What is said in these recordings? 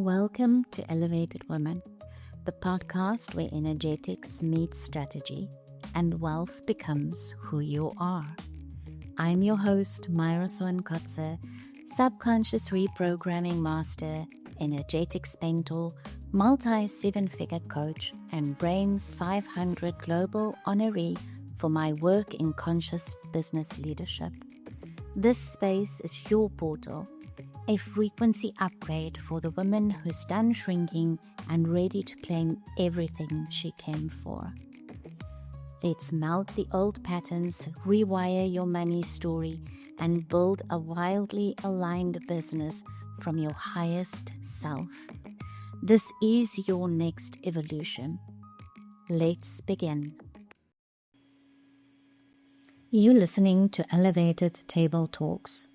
Welcome to Elevated Women, the podcast where energetics meets strategy and wealth becomes who you are. I'm your host, Myra Swankotze, subconscious reprogramming master, energetics mentor, multi-seven-figure coach, and Brain's 500 global honoree for my work in conscious business leadership. This space is your portal, a frequency upgrade for the woman who's done shrinking and ready to claim everything she came for. Let's melt the old patterns, rewire your money story, and build a wildly aligned business from your highest self. This is your next evolution. Let's begin. You're listening to Elevated Table Talks.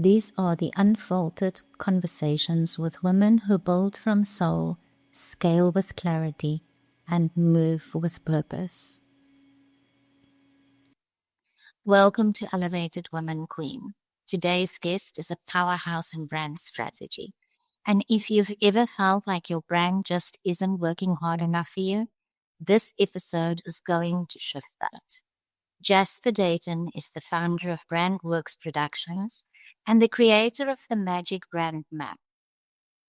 These are the unfiltered conversations with women who build from soul, scale with clarity, and move with purpose. Welcome to Elevated Women Queen. Today's guest is a powerhouse in brand strategy. And if you've ever felt like your brand just isn't working hard enough for you, this episode is going to shift that. Jasper Dayton is the founder of Brandworks Productions and the creator of the Magic Brand Map.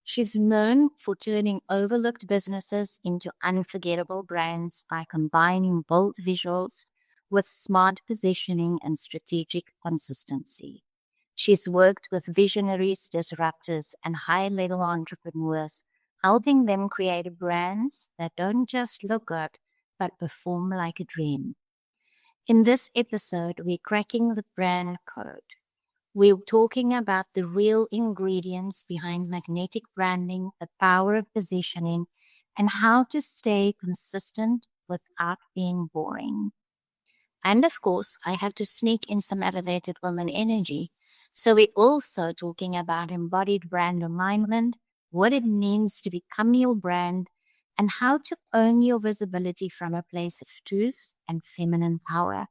She's known for turning overlooked businesses into unforgettable brands by combining bold visuals with smart positioning and strategic consistency. She's worked with visionaries, disruptors, and high-level entrepreneurs, helping them create brands that don't just look good, but perform like a dream. In this episode, we're cracking the brand code. We're talking about the real ingredients behind magnetic branding, the power of positioning, and how to stay consistent without being boring. And of course, I have to sneak in some elevated woman energy. So we're also talking about embodied brand alignment, what it means to become your brand, and how to own your visibility from a place of truth and feminine power.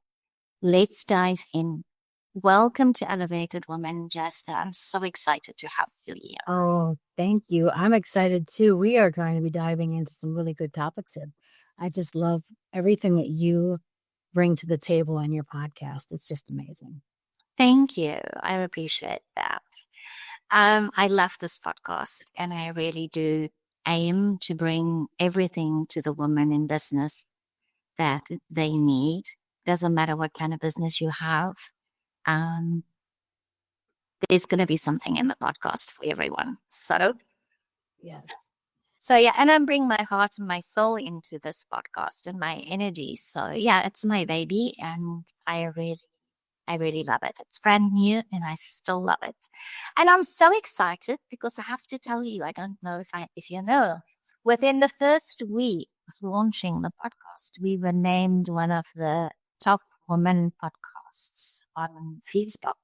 Let's dive in. Welcome to Elevated Women, Jasper. I'm so excited to have you here. Oh, thank you. I'm excited too. We are going to be diving into some really good topics here. I just love everything that you bring to the table on your podcast. It's just amazing. Thank you. I appreciate that. I love this podcast, and I really do aim to bring everything to the women in business that they need. Doesn't matter what kind of business you have. Um, there's going to be something in the podcast for everyone. Yes. Yeah, and I'm bringing my heart and my soul into this podcast and my energy. So yeah, it's my baby, and I really love it. It's brand new, and I still love it. And I'm so excited because I have to tell you, I don't know if you know, within the first week of launching the podcast, we were named one of the top women podcasts on Feedspot.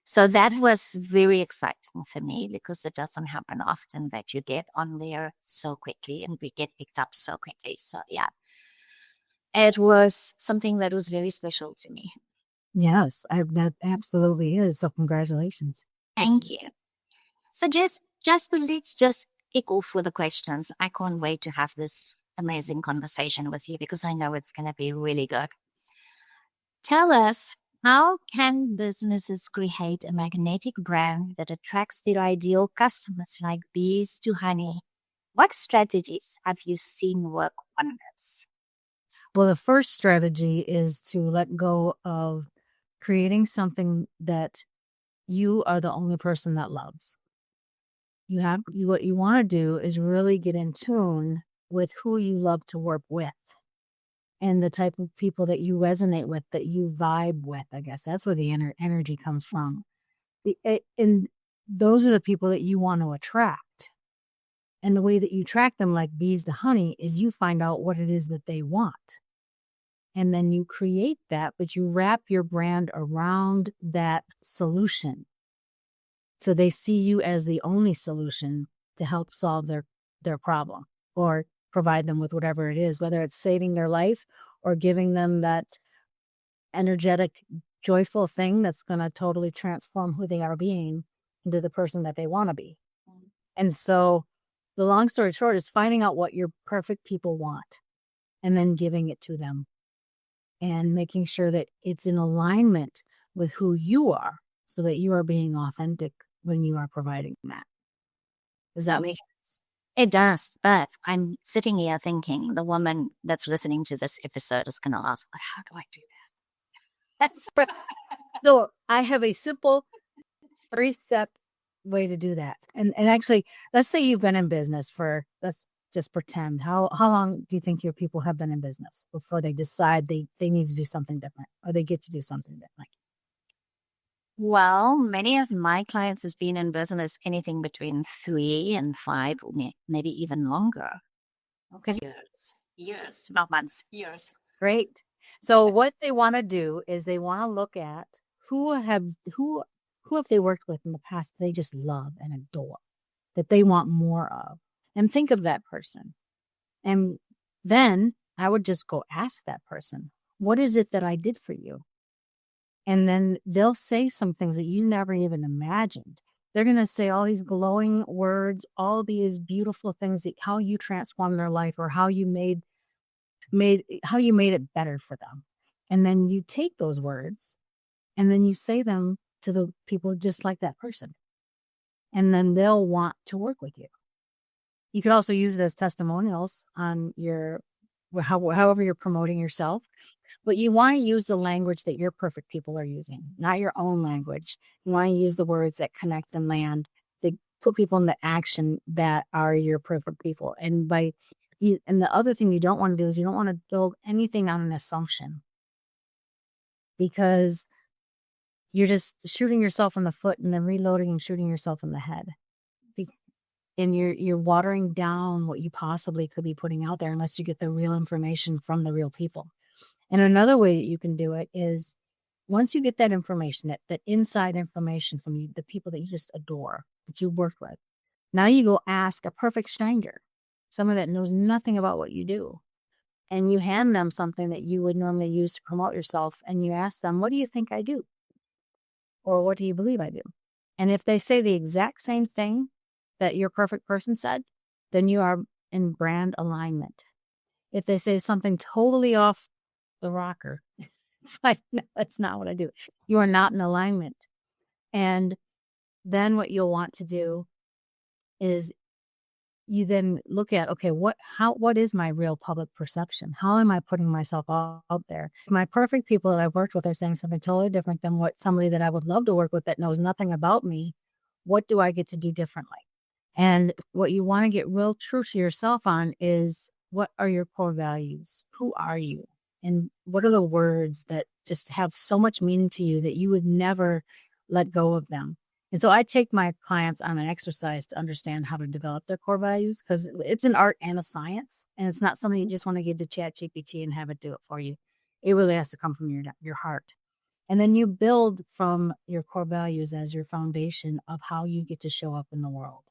So that was very exciting for me because it doesn't happen often that you get on there so quickly and we get picked up so quickly. So yeah, it was something that was very special to me. Yes, that absolutely is. So congratulations. Thank you. So Jasper, let's just kick off with the questions. I can't wait to have this amazing conversation with you because I know it's going to be really good. Tell us, how can businesses create a magnetic brand that attracts their ideal customers like bees to honey? What strategies have you seen work wonders? Well, the first strategy is to let go of creating something that you are the only person that loves. What you want to do is really get in tune with who you love to work with and the type of people that you resonate with, that you vibe with. I guess that's where the energy comes from. And those are the people that you want to attract. And the way that you attract them, like bees to honey, is you find out what it is that they want. And then you create that, but you wrap your brand around that solution. So they see you as the only solution to help solve their problem or provide them with whatever it is, whether it's saving their life or giving them that energetic, joyful thing that's going to totally transform who they are being into the person that they want to be. And so the long story short is finding out what your perfect people want and then giving it to them and making sure that it's in alignment with who you are so that you are being authentic when you are providing that. Does that make sense? It does, but I'm sitting here thinking the woman that's listening to this episode is going to ask, how do I do that? That's right. So I have a simple 3-step way to do that. And actually, let's say you've been in business for, let's just pretend. How long do you think your people have been in business before they decide they need to do something different or they get to do something different? Well, many of my clients has been in business anything between 3 and 5, or maybe even longer. Okay, Years, not months, years. great. So what they want to do is they want to look at who have who who have they worked with in the past they just love and adore, that they want more of. And think of that person. And then I would just go ask that person, what is it that I did for you? And then they'll say some things that you never even imagined. They're going to say all these glowing words, all these beautiful things, that how you transformed their life or how you made it better for them. And then you take those words and then you say them to the people just like that person. And then they'll want to work with you. You could also use it as testimonials on your, however you're promoting yourself. But you want to use the language that your perfect people are using, not your own language. You want to use the words that connect and land, that put people into action that are your perfect people. And and the other thing you don't want to do is you don't want to build anything on an assumption, because you're just shooting yourself in the foot and then reloading and shooting yourself in the head. And you're watering down what you possibly could be putting out there unless you get the real information from the real people. And another way that you can do it is once you get that information, that inside information from you, the people that you just adore, that you work with, now you go ask a perfect stranger, someone that knows nothing about what you do, and you hand them something that you would normally use to promote yourself, and you ask them, what do you think I do? Or what do you believe I do? And if they say the exact same thing that your perfect person said, then you are in brand alignment. If they say something totally off the rocker, like, no, that's not what I do. You are not in alignment. And then what you'll want to do is you then look at, okay, what is my real public perception? How am I putting myself out there? My perfect people that I've worked with are saying something totally different than what somebody that I would love to work with that knows nothing about me. What do I get to do differently? And what you want to get real true to yourself on is, what are your core values? Who are you? And what are the words that just have so much meaning to you that you would never let go of them? And so I take my clients on an exercise to understand how to develop their core values, because it's an art and a science, and it's not something you just want to give to ChatGPT and have it do it for you. It really has to come from your heart. And then you build from your core values as your foundation of how you get to show up in the world.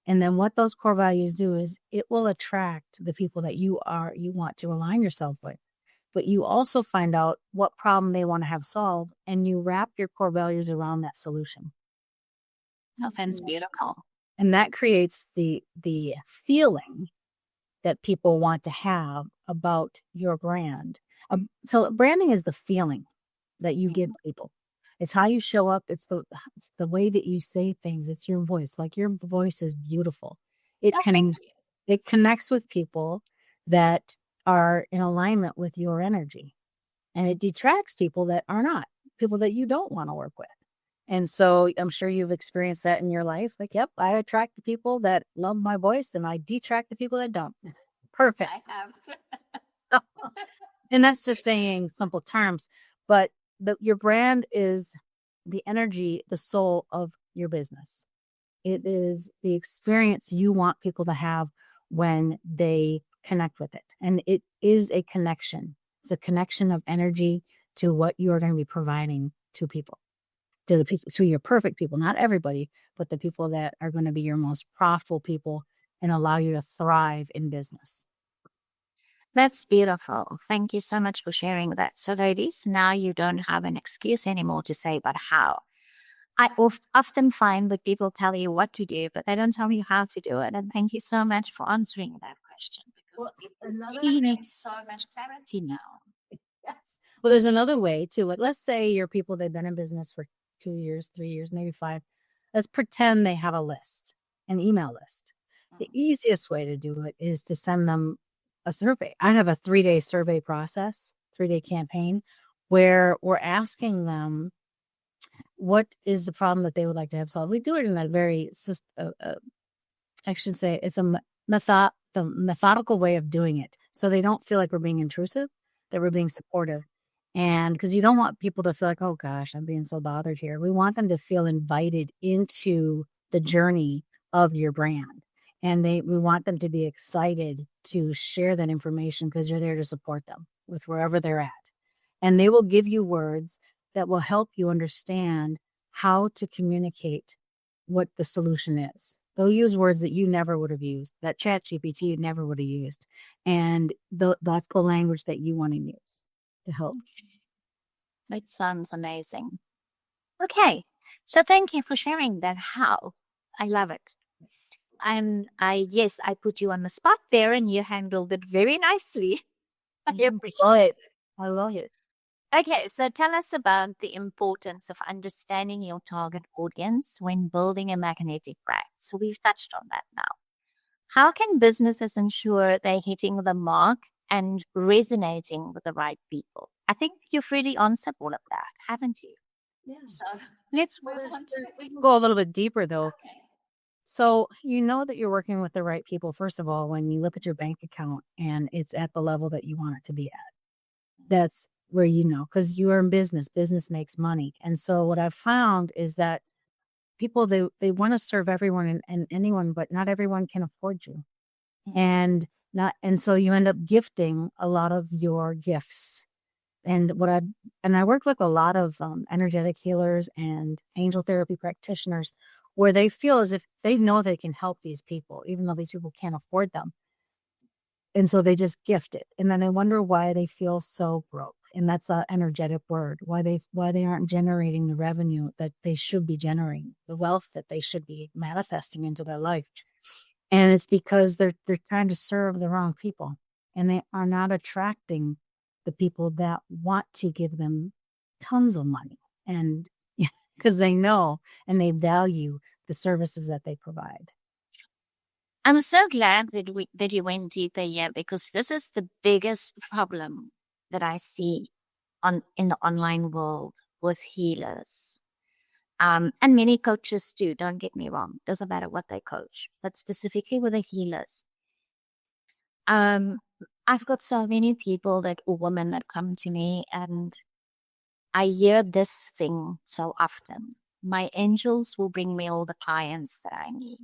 And then what those core values do is it will attract the people that you want to align yourself with. But you also find out what problem they want to have solved, and you wrap your core values around that solution. Oh, that's beautiful. And that creates the feeling that people want to have about your brand. So branding is the feeling that you give people. It's how you show up. It's the way that you say things. It's your voice. Like, your voice is beautiful. It connects with people that are in alignment with your energy, and it detracts people that are not, people that you don't want to work with. And so I'm sure you've experienced that in your life. Like, yep, I attract the people that love my voice and I detract the people that don't. Perfect. I have. And that's just saying simple terms, but your brand is the energy, the soul of your business. It is the experience you want people to have when they connect with it. And it is a connection. It's a connection of energy to what you are going to be providing to people, to the people, to your perfect people, not everybody, but the people that are going to be your most profitable people and allow you to thrive in business. That's beautiful. Thank you so much for sharing that. So, ladies, now you don't have an excuse anymore to say, but how? I often find that people tell you what to do, but they don't tell you how to do it. And thank you so much for answering that question because Well, another he needs so much clarity now. yes. Well, there's another way too. Like, let's say your people, they've been in business for 2 years, 3 years, maybe five. Let's pretend they have a list, an email list. The easiest way to do it is to send them a survey. I have a 3-day survey process, 3-day campaign, where we're asking them what is the problem that they would like to have solved. We do it in a very I should say it's a the methodical way of doing it. So they don't feel like we're being intrusive, that we're being supportive. And because you don't want people to feel like, oh gosh, I'm being so bothered here. We want them to feel invited into the journey of your brand. And we want them to be excited to share that information because you're there to support them with wherever they're at. And they will give you words that will help you understand how to communicate what the solution is. They'll use words that you never would have used, that ChatGPT never would have used. And that's the language that you want to use to help. That sounds amazing. Okay. So thank you for sharing that. How? I love it. And yes, I put you on the spot there and you handled it very nicely. I appreciate it. I love it. Okay, so tell us about the importance of understanding your target audience when building a magnetic brand. So we've touched on that now. How can businesses ensure they're hitting the mark and resonating with the right people? I think you've really answered all of that, haven't you? Yeah. So let's Well, move on to we can go a little bit deeper though. So you know that you're working with the right people, first of all, when you look at your bank account and it's at the level that you want it to be at. That's where you know, because you are in business, business makes money. And so what I've found is that people they want to serve everyone and anyone, but not everyone can afford you. And not and so you end up gifting a lot of your gifts. And I worked with a lot of energetic healers and angel therapy practitioners where they feel as if they know they can help these people, even though these people can't afford them. And so they just gift it. And then I wonder why they feel so broke. And that's an energetic word. Why they aren't generating the revenue that they should be generating, the wealth that they should be manifesting into their life. And it's because they're trying to serve the wrong people. And they are not attracting the people that want to give them tons of money. And because they know and they value the services that they provide. I'm so glad that you went deeper here because this is the biggest problem that I see in the online world with healers. And many coaches too, don't get me wrong. Doesn't matter what they coach, but specifically with the healers. Um, I've got so many people or women that come to me and I hear this thing so often. My angels will bring me all the clients that I need.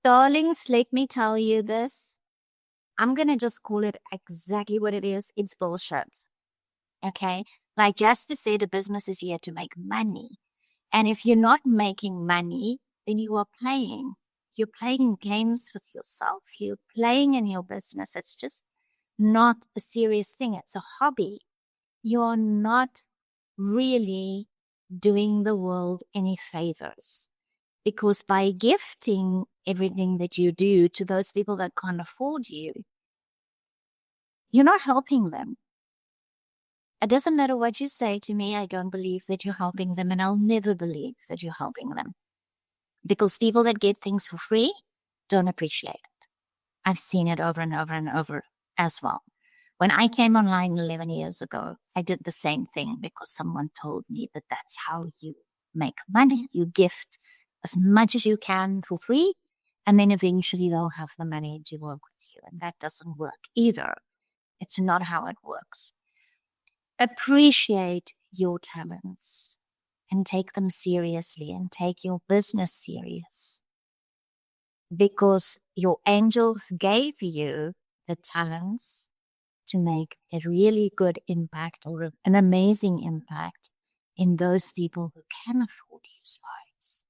Darlings, let me tell you this. I'm going to just call it exactly what it is. It's bullshit. Okay. Like Jasper said, a business is here to make money. And if you're not making money, then you are playing. You're playing games with yourself. You're playing in your business. It's just not a serious thing. It's a hobby. You're not really doing the world any favors because by gifting everything that you do to those people that can't afford you, you're not helping them. It doesn't matter what you say to me. I don't believe that you're helping them, and I'll never believe that you're helping them because people that get things for free don't appreciate it. I've seen it over and over and over as well. When I came online 11 years ago, I did the same thing because someone told me that that's how you make money. You gift as much as you can for free, and then eventually they'll have the money to work with you. And that doesn't work either. It's not how it works. Appreciate your talents and take them seriously and take your business serious because your angels gave you the talents to make a really good impact or an amazing impact in those people who can afford you spies.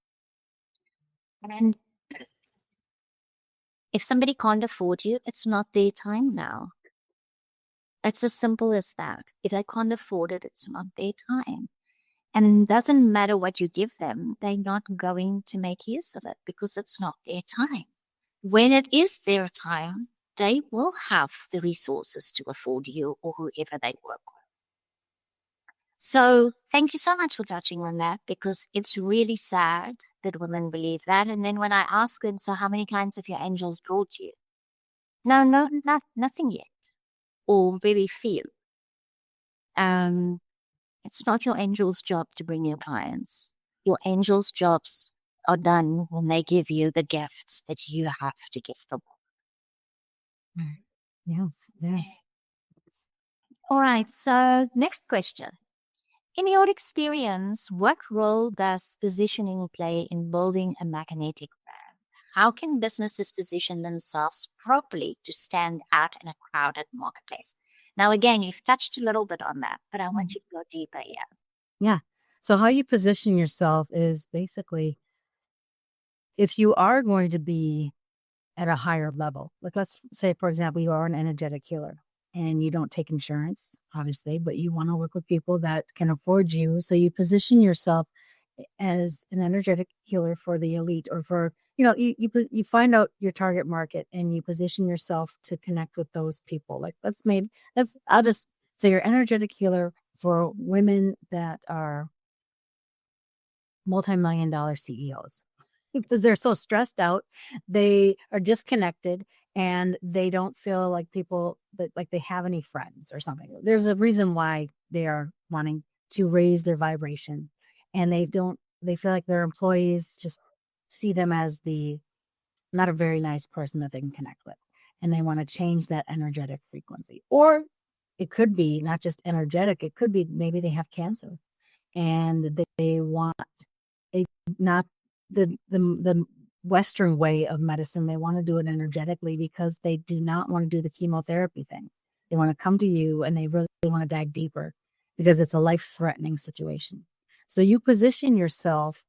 And if somebody can't afford you, it's not their time now. It's as simple as that. If they can't afford it, it's not their time. And it doesn't matter what you give them, they're not going to make use of it because it's not their time. When it is their time, they will have the resources to afford you or whoever they work with. So thank you so much for touching on that because it's really sad that women believe that. And then when I ask them, so how many clients have your angels brought you? No, no, not, nothing yet, or very few. Um, it's not your angel's job to bring you clients. Your angel's jobs are done when they give you the gifts that you have to give them. Right. Yes, yes. All right, so next question. In your experience, what role does positioning play in building a magnetic brand? How can businesses position themselves properly to stand out in a crowded marketplace? Now, again, you've touched a little bit on that, but I want Mhm. you to go deeper here. Yeah. So how you position yourself is basically if you are going to be at a higher level, like let's say, for example, you are an energetic healer and you don't take insurance, obviously, but you want to work with people that can afford you. So you position yourself as an energetic healer for the elite or for, you find out your target market and you position yourself to connect with those people. Like I'll just say you're energetic healer for women that are multi-million dollar CEOs because they're so stressed out, they are disconnected, and they don't feel like people that like they have any friends or something. There's a reason why they are wanting to raise their vibration, and they feel like their employees just see them as the not a very nice person that they can connect with, and they want to change that energetic frequency. Or it could be not just energetic, it could be maybe they have cancer and they want a not the Western way of medicine. They want to do it energetically because they do not want to do the chemotherapy thing. They want to come to you and they really want to dive deeper because it's a life-threatening situation. So you position yourself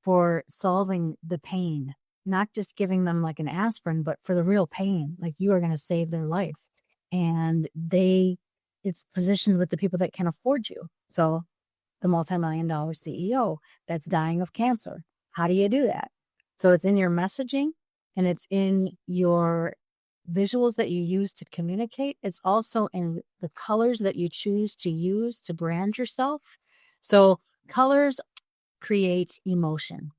for solving the pain, not just giving them like an aspirin, but for the real pain. Like you are going to save their life. And it's positioned with the people that can afford you. So the multi-million dollar CEO that's dying of cancer. How do you do that? So it's in your messaging and it's in your visuals that you use to communicate. It's also in the colors that you choose to use to brand yourself. So colors create emotion.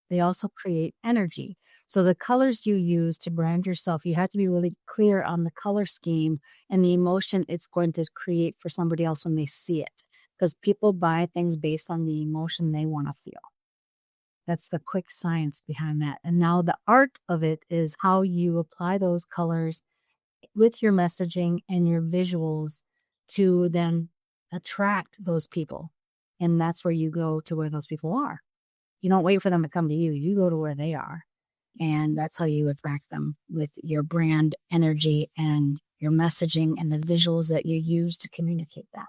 They also create energy. So the colors you use to brand yourself, you have to be really clear on the color scheme and the emotion it's going to create for somebody else when they see it. Because people buy things based on the emotion they want to feel. That's the quick science behind that. And now the art of it is how you apply those colors with your messaging and your visuals to then attract those people. And that's where you go to where those people are. You don't wait for them to come to you. You go to where they are. And that's how you attract them with your brand energy and your messaging and the visuals that you use to communicate that.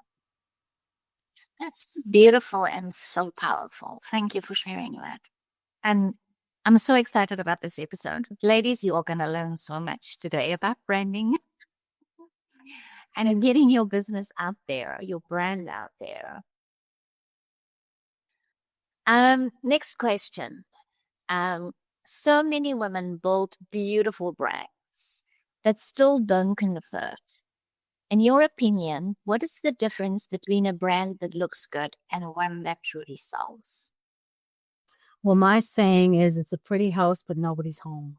That's beautiful and so powerful. Thank you for sharing that. And I'm so excited about this episode. Ladies, you are going to learn so much today about branding and getting your business out there, your brand out there. Next question. Um, so many women build beautiful brands that still don't convert. In your opinion, what is the difference between a brand that looks good and one that truly sells? Well, my saying is it's a pretty house, but nobody's home.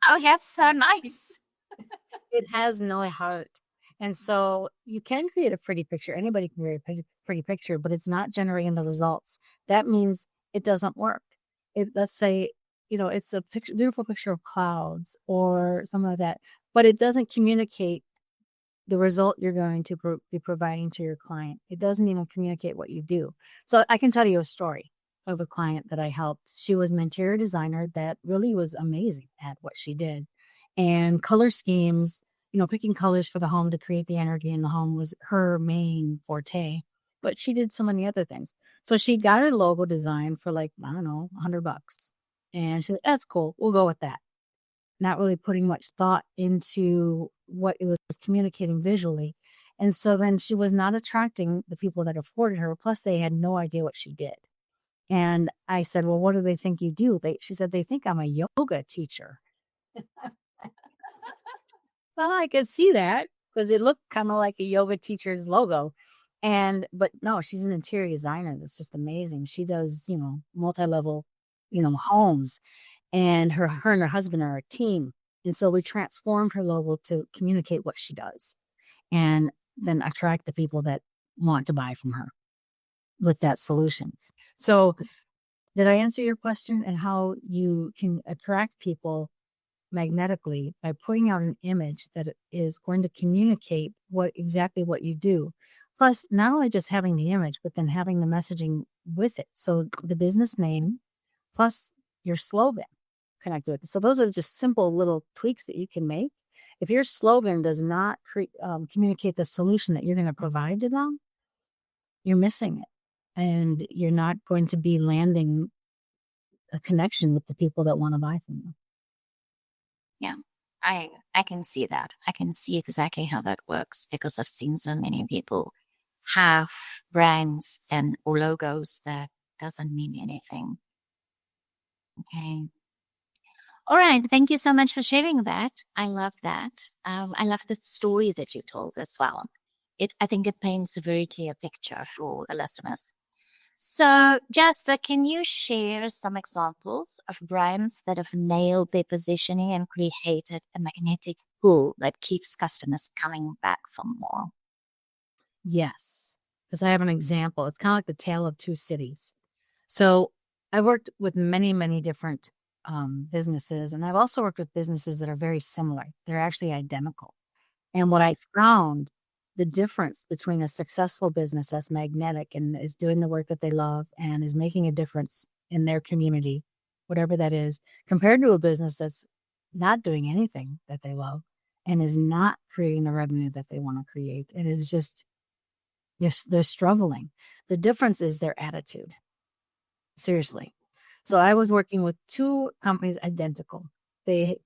Oh, that's so nice. It has no heart. And so you can create a pretty picture. Anybody can create a pretty picture, but it's not generating the results. That means it doesn't work. Let's say, it's a picture, beautiful picture of clouds or something like that, but it doesn't communicate the result you're going to be providing to your client. It doesn't even communicate what you do. So I can tell you a story of a client that I helped. She was an interior designer that really was amazing at what she did. And color schemes, picking colors for the home to create the energy in the home was her main forte. But she did so many other things. So she got her logo designed for like, I don't know, $100. And she's like, that's cool. We'll go with that, not really putting much thought into what it was communicating visually. And so then she was not attracting the people that afforded her. Plus, they had no idea what she did. And I said, well, what do they think you do? She said, they think I'm a yoga teacher. Well, I could see that because it looked kind of like a yoga teacher's logo. But no, she's an interior designer. That's just amazing. She does, multi-level, homes, and her and her husband are a team. And so we transformed her logo to communicate what she does and then attract the people that want to buy from her with that solution. So did I answer your question and how you can attract people magnetically by putting out an image that is going to communicate exactly what you do? Plus, not only just having the image, but then having the messaging with it. So the business name plus your slogan connected with it. So those are just simple little tweaks that you can make. If your slogan does not communicate the solution that you're going to provide to them, you're missing it. And you're not going to be landing a connection with the people that want to buy from you. Yeah, I can see that. I can see exactly how that works because I've seen so many people have brands and or logos that doesn't mean anything. Okay. All right. Thank you so much for sharing that. I love that. I love the story that you told as well. I think it paints a very clear picture for the listeners. So, Jasper, can you share some examples of brands that have nailed their positioning and created a magnetic pull that keeps customers coming back for more? Yes, because I have an example. It's kind of like the tale of two cities. So I've worked with many, many different businesses, and I've also worked with businesses that are very similar. They're actually identical. And what I found, the difference between a successful business that's magnetic and is doing the work that they love and is making a difference in their community, whatever that is, compared to a business that's not doing anything that they love and is not creating the revenue that they want to create. It is just, they're struggling. The difference is their attitude. Seriously. So I was working with two companies identical. They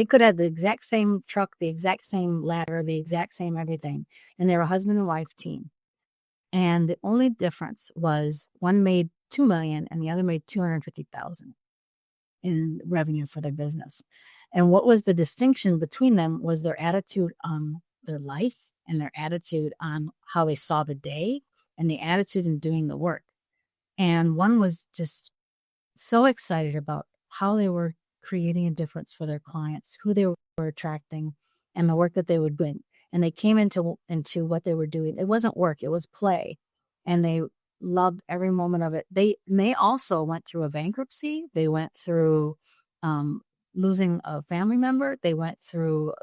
could have the exact same truck, the exact same ladder, the exact same everything, and they were a husband and wife team. And the only difference was one made 2 million and the other made 250,000 in revenue for their business. And what was the distinction between them was their attitude on their life and their attitude on how they saw the day and the attitude in doing the work. And one was just so excited about how they were creating a difference for their clients, who they were attracting, and the work that they would bring. And they came into what they were doing. It wasn't work; it was play, and they loved every moment of it. They also went through a bankruptcy. They went through um, losing a family member. They went through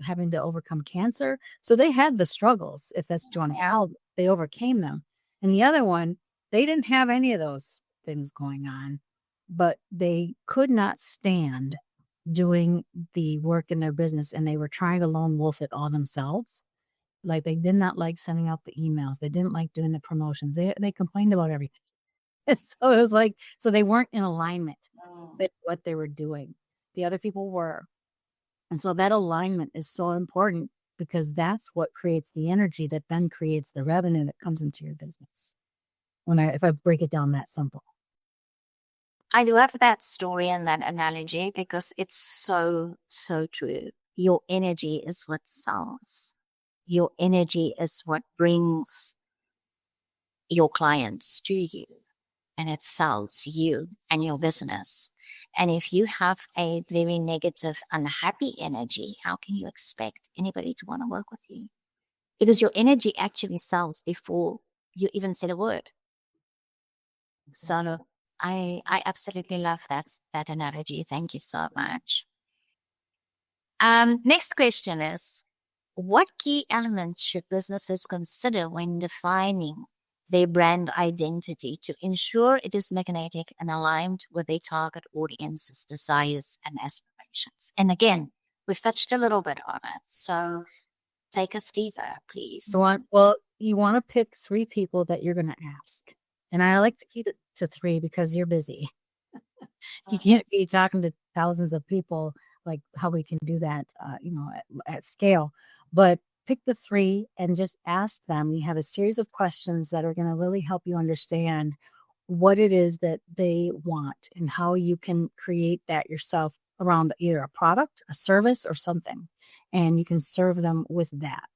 having to overcome cancer. So they had the struggles, if that's what you want to have. They overcame them. And the other one, they didn't have any of those things going on, but they could not stand doing the work in their business and they were trying to lone wolf it all themselves. Like they did not like sending out the emails. They didn't like doing the promotions. They complained about everything. So it was like, so they weren't in alignment with what they were doing. The other people were. And so that alignment is so important because that's what creates the energy that then creates the revenue that comes into your business. If I break it down that simple. I love that story and that analogy because it's so, so true. Your energy is what sells. Your energy is what brings your clients to you and it sells you and your business. And if you have a very negative, unhappy energy, how can you expect anybody to want to work with you? Because your energy actually sells before you even said a word. So I absolutely love that analogy. Thank you so much. Next question is, what key elements should businesses consider when defining their brand identity to ensure it is magnetic and aligned with their target audience's desires and aspirations? And again, we've touched a little bit on it. So take us deeper, please. You want to pick three people that you're going to ask. And I like to keep it to three because you're busy. You can't be talking to thousands of people like how we can do that, at scale. But pick the three and just ask them. You have a series of questions that are going to really help you understand what it is that they want and how you can create that yourself around either a product, a service, or something. And you can serve them with that.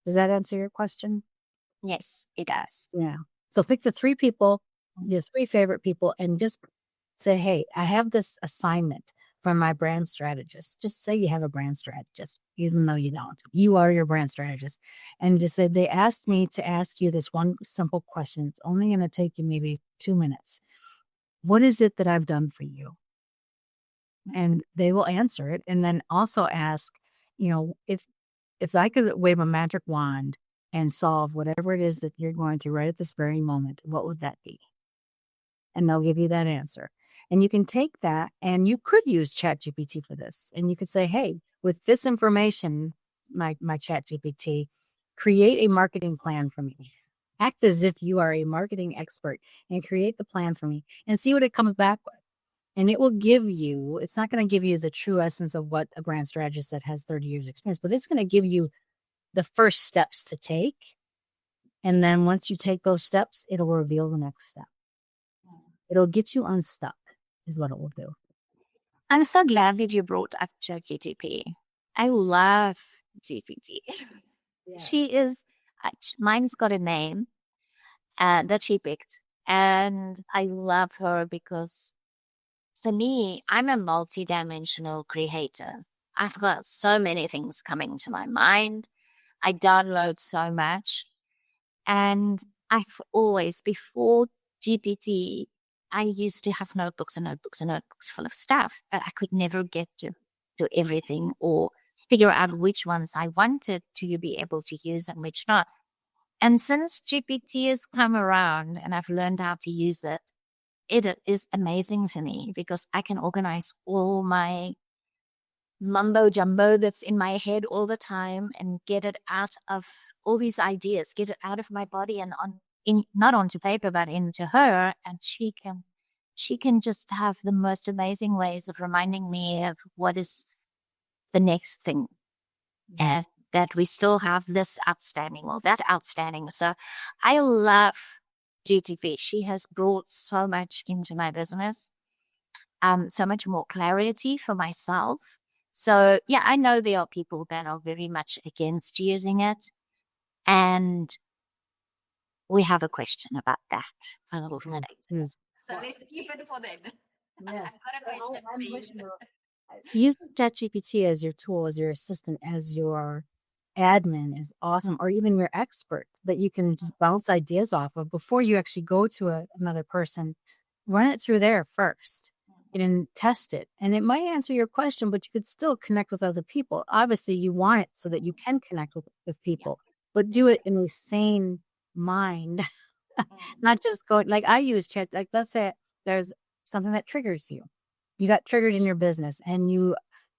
Does that answer your question? Yes, it does. Yeah. So pick the three people, your three favorite people, and just say, hey, I have this assignment from my brand strategist. Just say you have a brand strategist, even though you don't. You are your brand strategist. And just say, they asked me to ask you this one simple question. It's only going to take you maybe 2 minutes. What is it that I've done for you? And they will answer it. And then also ask, if I could wave a magic wand and solve whatever it is that you're going through right at this very moment, what would that be? And they'll give you that answer. And you can take that and you could use ChatGPT for this. And you could say, hey, with this information, my ChatGPT, create a marketing plan for me. Act as if you are a marketing expert and create the plan for me and see what it comes back with. And it will give you, it's not going to give you the true essence of what a brand strategist that has 30 years experience, but it's going to give you the first steps to take. And then once you take those steps, it'll reveal the next step. It'll get you unstuck, is what it will do. I'm so glad that you brought up ChatGPT. I love GPT. Yeah. She is, mine's got a name that she picked. And I love her because for me, I'm a multi-dimensional creator. I've got so many things coming to my mind. I download so much. And I've always, before GPT, I used to have notebooks and notebooks and notebooks full of stuff, but I could never get to everything or figure out which ones I wanted to be able to use and which not. And since GPT has come around and I've learned how to use it, it is amazing for me because I can organize all my mumbo jumbo that's in my head all the time and get it out of all these ideas, get it out of my body and not onto paper but into her, and she can just have the most amazing ways of reminding me of what is the next thing, and that we still have this outstanding or that outstanding. So I love GTV. She has brought so much into my business, so much more clarity for myself. So yeah, I know there are people that are very much against using it, and we have a question about that a little bit later. Yes. So let's keep it for then. Yes. I've got a question for you. Use ChatGPT as your tool, as your assistant, as your admin is awesome, or even your expert that you can just bounce ideas off of before you actually go to another person. Run it through there first and test it. And it might answer your question, but you could still connect with other people. Obviously, you want it so that you can connect with people, but do it in a sane mind, not just going like I use chat. Like, let's say there's something that triggers you. You got triggered in your business and you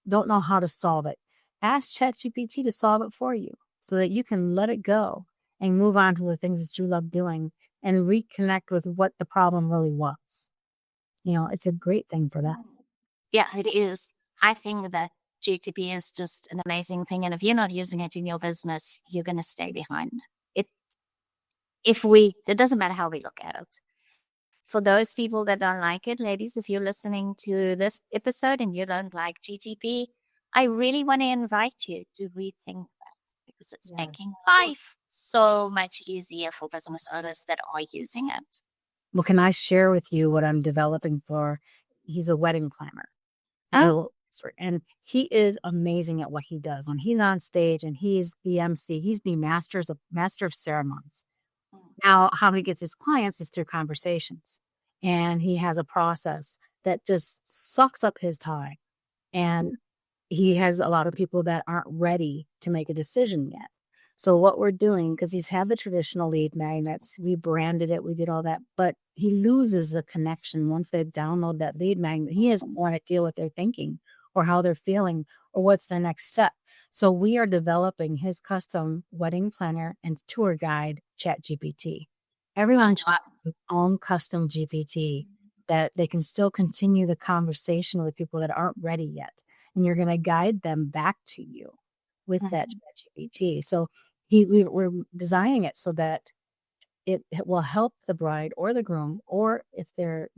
don't know how to solve it. Ask ChatGPT to solve it for you so that you can let it go and move on to the things that you love doing and reconnect with what the problem really was. It's a great thing for that. Yeah, it is. I think that GTP is just an amazing thing, and if you're not using it in your business, you're going to stay behind. It it doesn't matter how we look at it. For those people that don't like it, ladies, if you're listening to this episode and you don't like GTP, I really want to invite you to rethink that because it's Yeah. making life so much easier for business owners that are using it. Well, can I share with you what I'm developing for? He's a wedding planner. Oh, And he is amazing at what he does. When he's on stage and he's the MC, he's the master of ceremonies. Now, how he gets his clients is through conversations. And he has a process that just sucks up his time. And he has a lot of people that aren't ready to make a decision yet. So what we're doing, because he's had the traditional lead magnets, we branded it, we did all that, but he loses the connection once they download that lead magnet. He doesn't want to deal with their thinking or how they're feeling or what's the next step. So we are developing his custom wedding planner and tour guide chat GPT. Everyone should have their own custom GPT that they can still continue the conversation with people that aren't ready yet. And you're going to guide them back to you. with that Mhm. ChatGPT. So we're designing it so that it will help the bride or the groom, or if they're,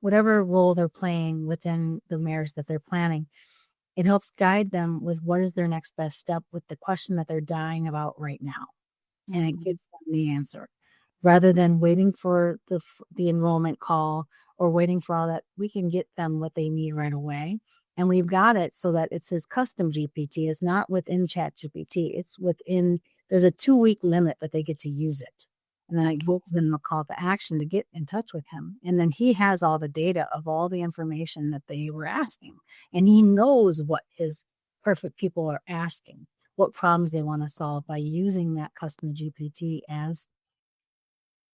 whatever role they're playing within the marriage that they're planning, it helps guide them with what is their next best step with the question that they're dying about right now, and it Mhm. gives them the answer rather than waiting for the enrollment call or waiting for all that. We can get them what they need right away, and we've got it so that it says custom GPT. It's not within Chat GPT. It's within. There's a 2-week limit that they get to use it, and then it Okay. gives them a call to action to get in touch with him, and then he has all the data of all the information that they were asking, and he knows what his perfect people are asking, what problems they want to solve by using that custom GPT as,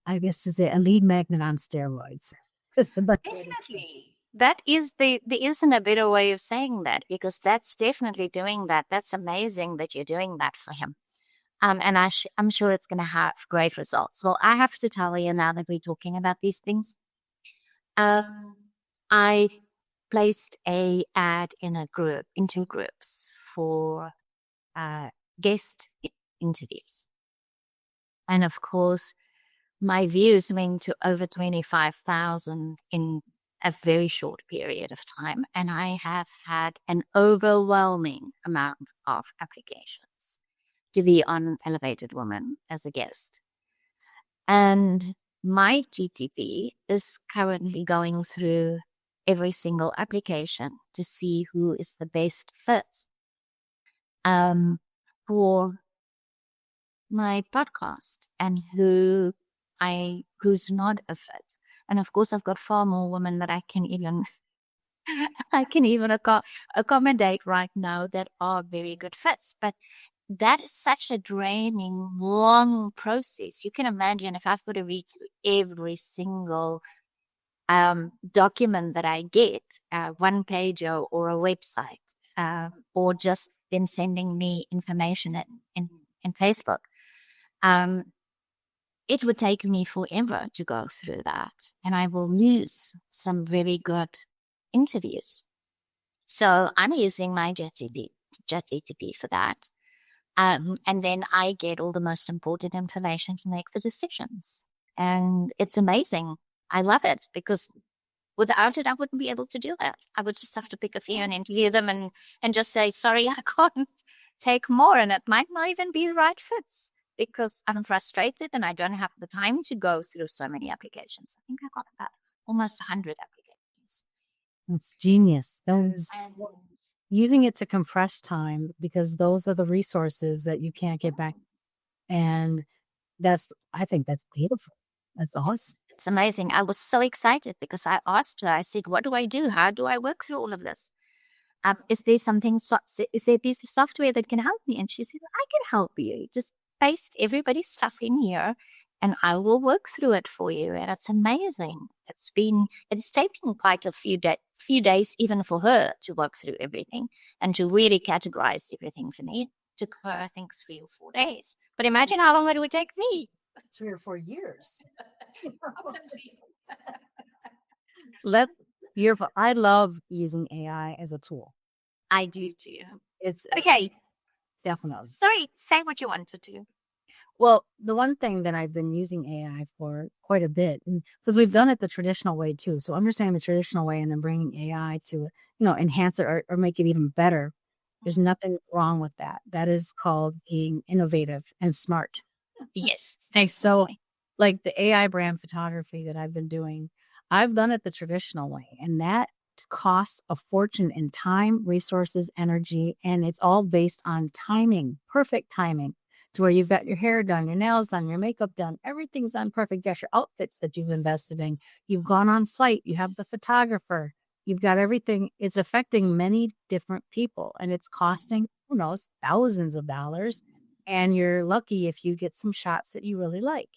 I guess, to say, a lead magnet on steroids. Just about way to say. Definitely. That is there isn't a better way of saying that because that's definitely doing that. That's amazing that you're doing that for him. And I'm sure it's going to have great results. Well, I have to tell you now that we're talking about these things. Um, I placed a ad in a group, in two groups for uh, guest interviews. And of course, my views went to over 25,000 in a very short period of time. And I have had an overwhelming amount of applications to be on Elevated Woman as a guest. And my GTP is currently going through every single application to see who is the best fit um, for my podcast and who's not a fit. And of course, I've got far more women that I can even I can even accommodate right now that are very good fits. But that is such a draining, long process. You can imagine if I've got to read through every single document that I get, one page or a website, or just them sending me information in Facebook. Um, it would take me forever to go through that, and I will lose some very good interviews. So I'm using my JetGTP for that. And then I get all the most important information to make the decisions. And it's amazing. I love it because without it, I wouldn't be able to do that. I would just have to pick a few and interview them and just say, sorry, I can't take more. And it might not even be the right fits because I'm frustrated and I don't have the time to go through so many applications. I think I got about almost 100 applications. It's genius. Those And using it to compress time, because those are the resources that you can't get back. And I think that's beautiful. That's awesome. it's amazing. I was so excited because I asked her, I said, what do I do? How do I work through all of this? Is there is there a piece of software that can help me? And she said, I can help you. Just paste everybody's stuff in here and I will work through it for you. And it's amazing. It's taken quite a few days even for her to work through everything and to really categorize everything for me. It took her, I think, 3 or 4 days. But imagine how long it would take me. 3 or 4 years. Let Beautiful. I love using AI as a tool. I do too. It's Okay, definitely. sorry, say what you wanted to. Well, the one thing that I've been using AI for quite a bit, because we've done it the traditional way too. So understanding the traditional way and then bringing AI to, enhance it, or make it even better. There's nothing wrong with that. That is called being innovative and smart. Yes, So, definitely. like the AI brand photography that I've been doing, I've done it the traditional way, and that costs a fortune in time, resources, energy, and it's all based on timing, perfect timing, to where you've got your hair done, your nails done, your makeup done, everything's done perfect. You got your outfits that you've invested in. You've gone on site, you have the photographer, you've got everything. It's affecting many different people, and it's costing, who knows, thousands of dollars, and you're lucky if you get some shots that you really like.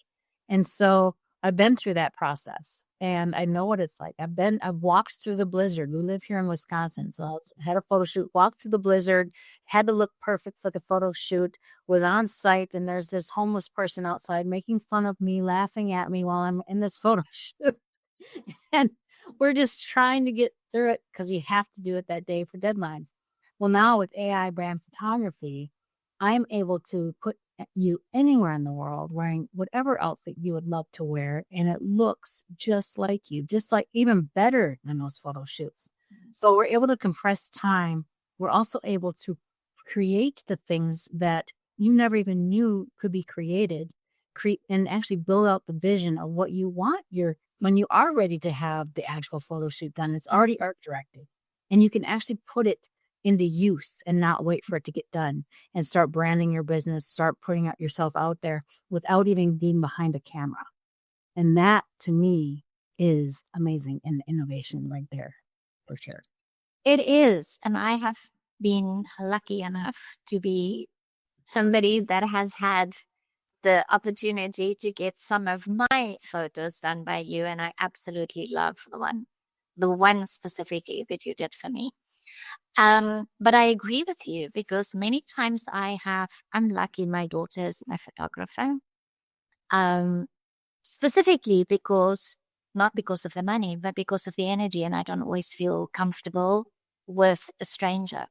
And so I've been through that process and I know what it's like. I've walked through the blizzard. We live here in Wisconsin. So had a photo shoot, walked through the blizzard, had to look perfect for the photo shoot, was on site, and there's this homeless person outside making fun of me, laughing at me while I'm in this photo shoot. And we're just trying to get through it because we have to do it that day for deadlines. Well, now with AI brand photography, I'm able to put you anywhere in the world wearing whatever outfit you would love to wear, and it looks just like you, just like even better than those photo shoots. So we're able to compress time. We're also able to create the things that you never even knew could be created, and actually build out the vision of what you want when you are ready to have the actual photo shoot done. It's already art directed, and you can actually put it into use and not wait for it to get done, and start branding your business, start putting yourself out there without even being behind a camera. And that to me is amazing and innovation right there, for sure. It is. And I have been lucky enough to be somebody that has had the opportunity to get some of my photos done by you. And I absolutely love the one specifically that you did for me. But I agree with you because many times I'm lucky my daughter is my photographer. Um, Specifically because, not because of the money, but because of the energy. And I don't always feel comfortable with a stranger.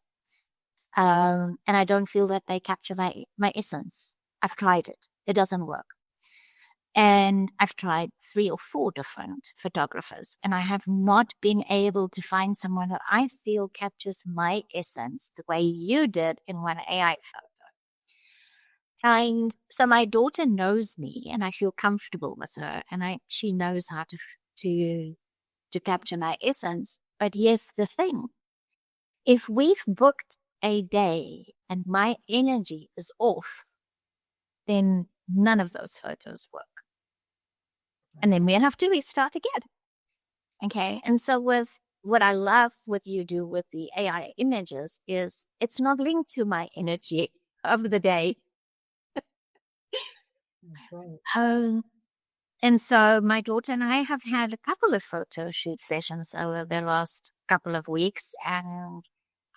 And I don't feel that they capture my essence. I've tried it. It doesn't work. And I've tried 3 or 4 different photographers, and I have not been able to find someone that I feel captures my essence the way you did in one AI photo. And so my daughter knows me, and I feel comfortable with her, and she knows how to to capture my essence. But yes, the thing, if we've booked a day and my energy is off, then none of those photos work. And then we have to restart again. Okay. And so with what I love what you do with the AI images is it's not linked to my energy of the day. That's right. Um, and so my daughter and I have had a couple of photo shoot sessions over the last couple of weeks, and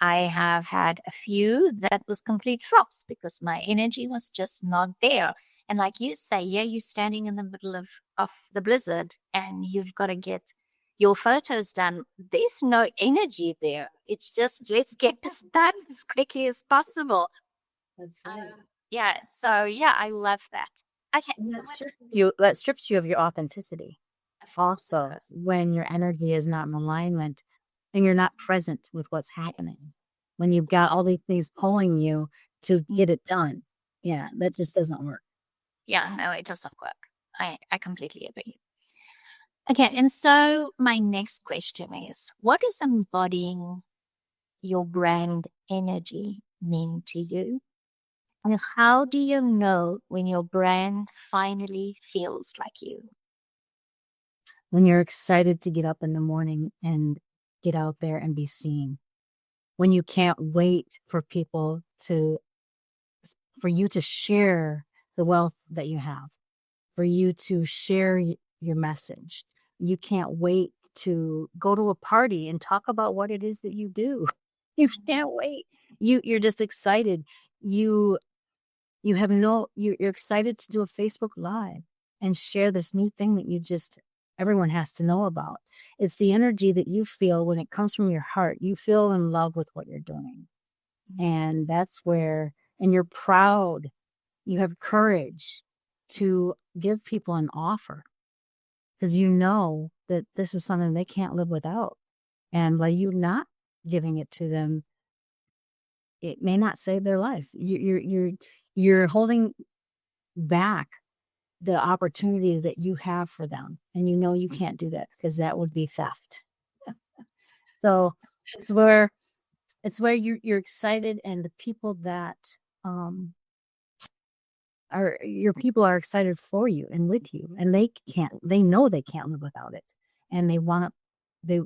I have had a few that was complete flops because my energy was just not there. And like you say, yeah, you're standing in the middle of the blizzard and you've got to get your photos done. There's no energy there. It's just let's get this done as quickly as possible. That's right. Yeah, so yeah, I love that. Okay, And so what that strips you of your authenticity. of course it Also, does. when your energy is not in alignment and you're not present with what's happening, when you've got all these things pulling you to Mm. get it done, yeah, that just doesn't work. Yeah, no, it doesn't work. I completely agree. Okay, and so my next question is, what does embodying your brand energy mean to you? And how do you know when your brand finally feels like you? When you're excited to get up in the morning and get out there and be seen, when you can't wait for you to share the wealth that you have, for you to share your message. You can't wait to go to a party and talk about what it is that you do. You can't wait. You're just excited. You you're excited to do a Facebook Live and share this new thing that everyone has to know about. It's the energy that you feel when it comes from your heart. You feel in love with what you're doing. And that's where, and you're proud, you have courage to give people an offer because you know that this is something they can't live without. And by you not giving it to them, it may not save their life. You're holding back the opportunity that you have for them, and you know you can't do that because that would be theft. So it's where you're excited, and the people that um are your people are excited for you and with you, and they know they can't live without it, and they want to they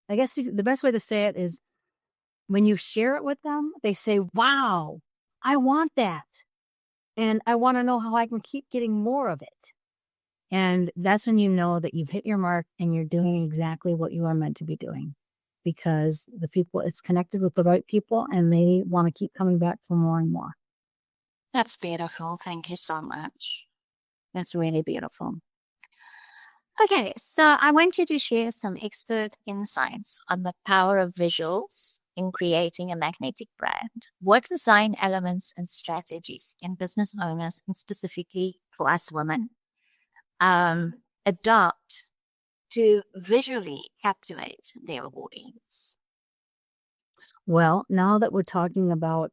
I guess the best way to say it is when you share it with them, they say, wow, I want that, and I want to know how I can keep getting more of it. And that's when you know that you've hit your mark and you're doing exactly what you are meant to be doing, because it's connected with the right people, and they want to keep coming back for more and more. That's beautiful. Thank you so much. That's really beautiful. Okay, so I want you to share some expert insights on the power of visuals in creating a magnetic brand? What design elements and strategies can business owners, and specifically for us women, um, adopt to visually captivate their audience? Well, now that we're talking about,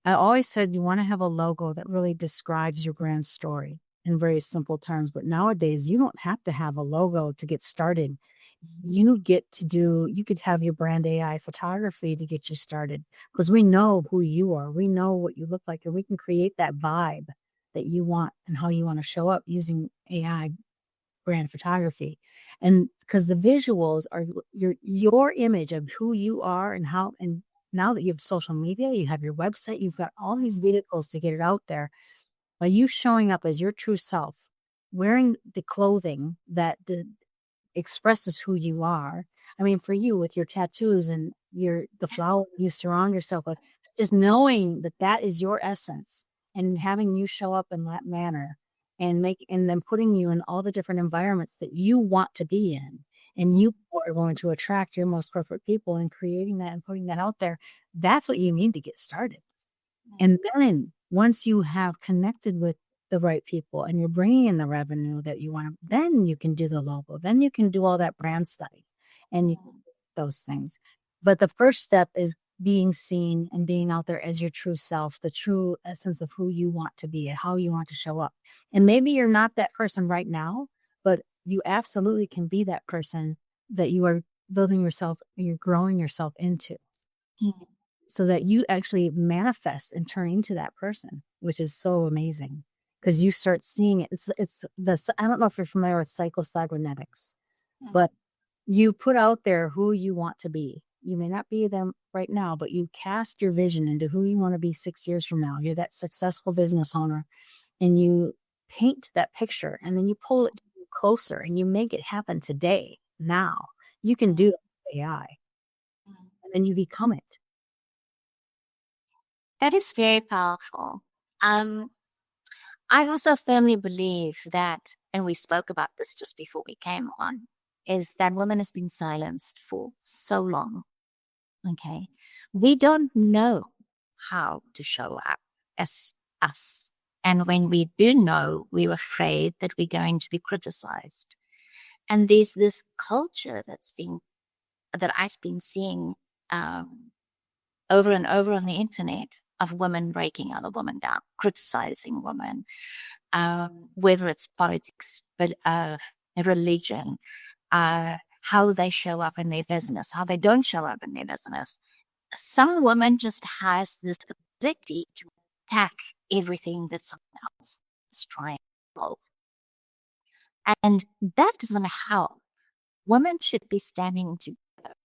I always said you want to have a logo that really describes your brand story in very simple terms. But nowadays, you don't have to have a logo to get started. You could have your brand AI photography to get you started because we know who you are. We know what you look like, and we can create that vibe that you want and how you want to show up using AI brand photography. And because the visuals are your image of who you are and how, and now that you have social media, you have your website, you've got all these vehicles to get it out there. By you showing up as your true self, wearing the clothing that expresses who you are. I mean, for you with your tattoos and the flower you surround yourself with, just knowing that that is your essence and having you show up in that manner and then putting you in all the different environments that you want to be in. And you are going to attract your most perfect people and creating that and putting that out there. That's what you need to get started. And then once you have connected with the right people and you're bringing in the revenue that you want, then you can do the logo. Then you can do all that brand study and you can do those things. But the first step is being seen and being out there as your true self, the true essence of who you want to be and how you want to show up. And maybe you're not that person right now, but you absolutely can be that person that you are building yourself, you're growing yourself into Mhm. so that you actually manifest and turn into that person, which is so amazing because you start seeing it. I don't know if you're familiar with psycho-cybernetics, but you put out there who you want to be. You may not be them right now, but you cast your vision into who you want to be 6 years from now. You're that successful business owner and you paint that picture and then you pull it closer and you make it happen today, now. You can do that with AI and then you become it. That is very powerful. Um, I also firmly believe that, and we spoke about this just before we came on, is that women has been silenced for so long. Okay. We don't know how to show up as us. And when we do know, we're afraid that we're going to be criticized. And there's this culture that I've been seeing over and over on the internet of women breaking other women down, criticizing women, whether it's politics, but religion, how they show up in their business, how they don't show up in their business. Some women just has this ability to attack everything that someone else is trying to build. And that doesn't help. Women should be standing together,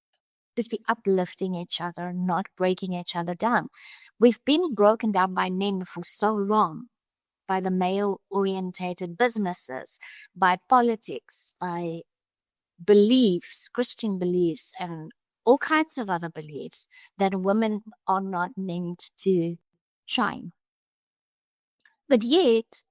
should be uplifting each other, not breaking each other down. We've been broken down by men for so long, by the male orientated businesses, by politics, by beliefs, Christian beliefs, and all kinds of other beliefs that women are not meant to shine. But yet,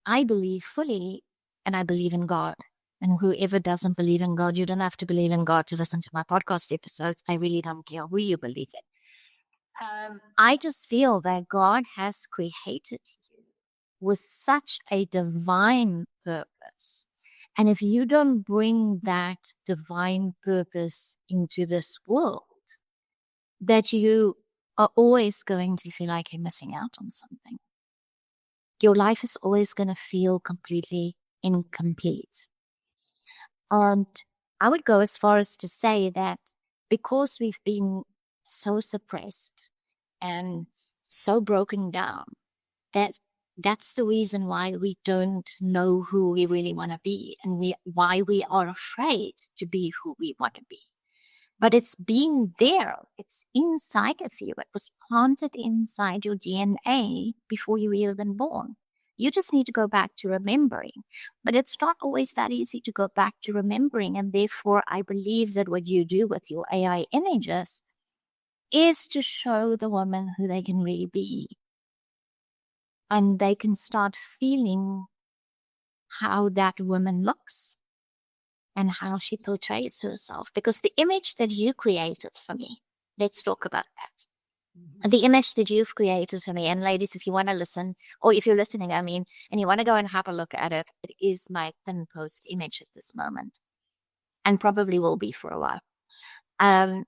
I believe fully, and I believe in God. And whoever doesn't believe in God, you don't have to believe in God to listen to my podcast episodes. I really don't care who you believe in. I just feel that God has created you with such a divine purpose. And if you don't bring that divine purpose into this world, that you are always going to feel like you're missing out on something. Your life is always going to feel completely incomplete. And I would go as far as to say that because we've been so suppressed and so broken down, that that's the reason why we don't know who we really want to be and why we are afraid to be who we want to be. But it's being there. It's inside of you. It was planted inside your DNA before you were even born. You just need to go back to remembering. But it's not always that easy to go back to remembering. And therefore, I believe that what you do with your AI images is to show the woman who they can really be. And they can start feeling how that woman looks. and how she portrays herself. Because the image that you created for me, let's talk about that. The image that you've created for me, and ladies, if you want to listen, or if you're listening, I mean, and you want to go and have a look at it, it is my pin post image at this moment, and probably will be for a while. And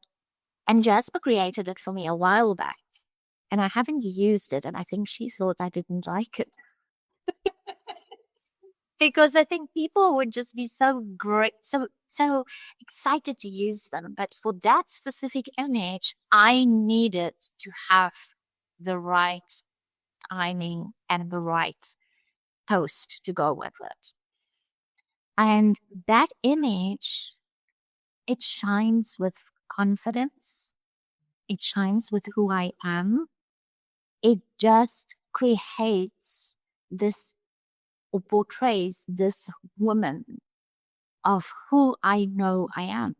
Jasper created it for me a while back, and I haven't used it, and I think she thought I didn't like it. Because I think people would just be so great, so excited to use them. But for that specific image, I needed to have the right timing and the right post to go with it. And that image, it shines with confidence. It shines with who I am. It just creates this or portrays this woman of who I know I am.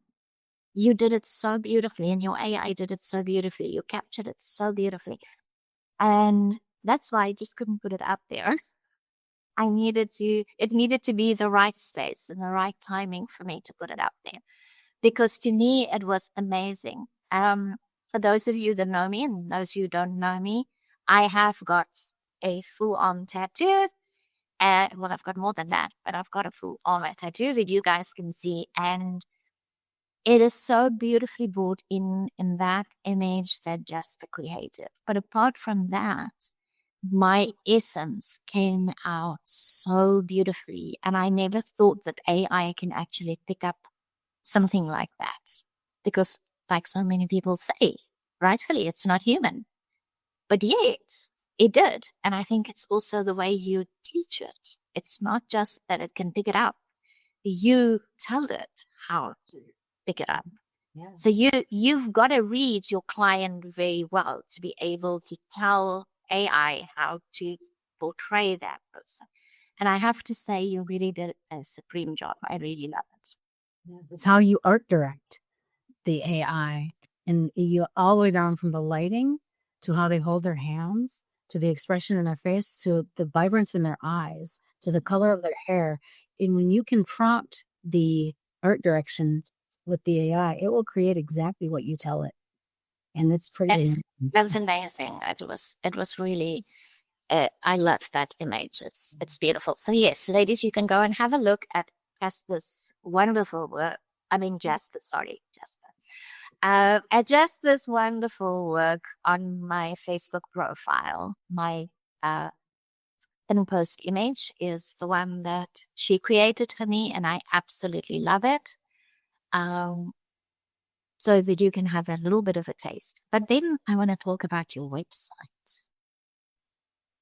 You did it so beautifully, and your AI did it so beautifully. You captured it so beautifully. And that's why I just couldn't put it up there. It needed to be the right space and the right timing for me to put it up there. Because to me, it was amazing. For those of you that know me and those who don't know me, I have got a full on tattoo. Well, I've got more than that, but I've got a full armor tattoo that you guys can see. And it is so beautifully brought in that image that Jasper created. But apart from that, my essence came out so beautifully. And I never thought that AI can actually pick up something like that. Because, like so many people say, rightfully, it's not human. But yet, it did. And I think it's also the way you teach it. It's not just that it can pick it up, you tell it how to pick it up. Yeah. So you've got to read your client very well to be able to tell AI how to portray that person. And I have to say, you really did a supreme job. I really love it. It's how you art direct the AI, and you all the way down from the lighting to how they hold their hands to the expression in their face to the vibrance in their eyes to the color of their hair. And when you can prompt the art direction with the AI, it will create exactly what you tell it. And it's pretty. That's amazing. It was really I love that image. It's beautiful. So yes, ladies, you can go and have a look at Jasper's wonderful work. I mean Jasper, sorry, Jasper. At just this wonderful work on my Facebook profile. My pin post image is the one that she created for me, and I absolutely love it. So that you can have a little bit of a taste. But then I want to talk about your website.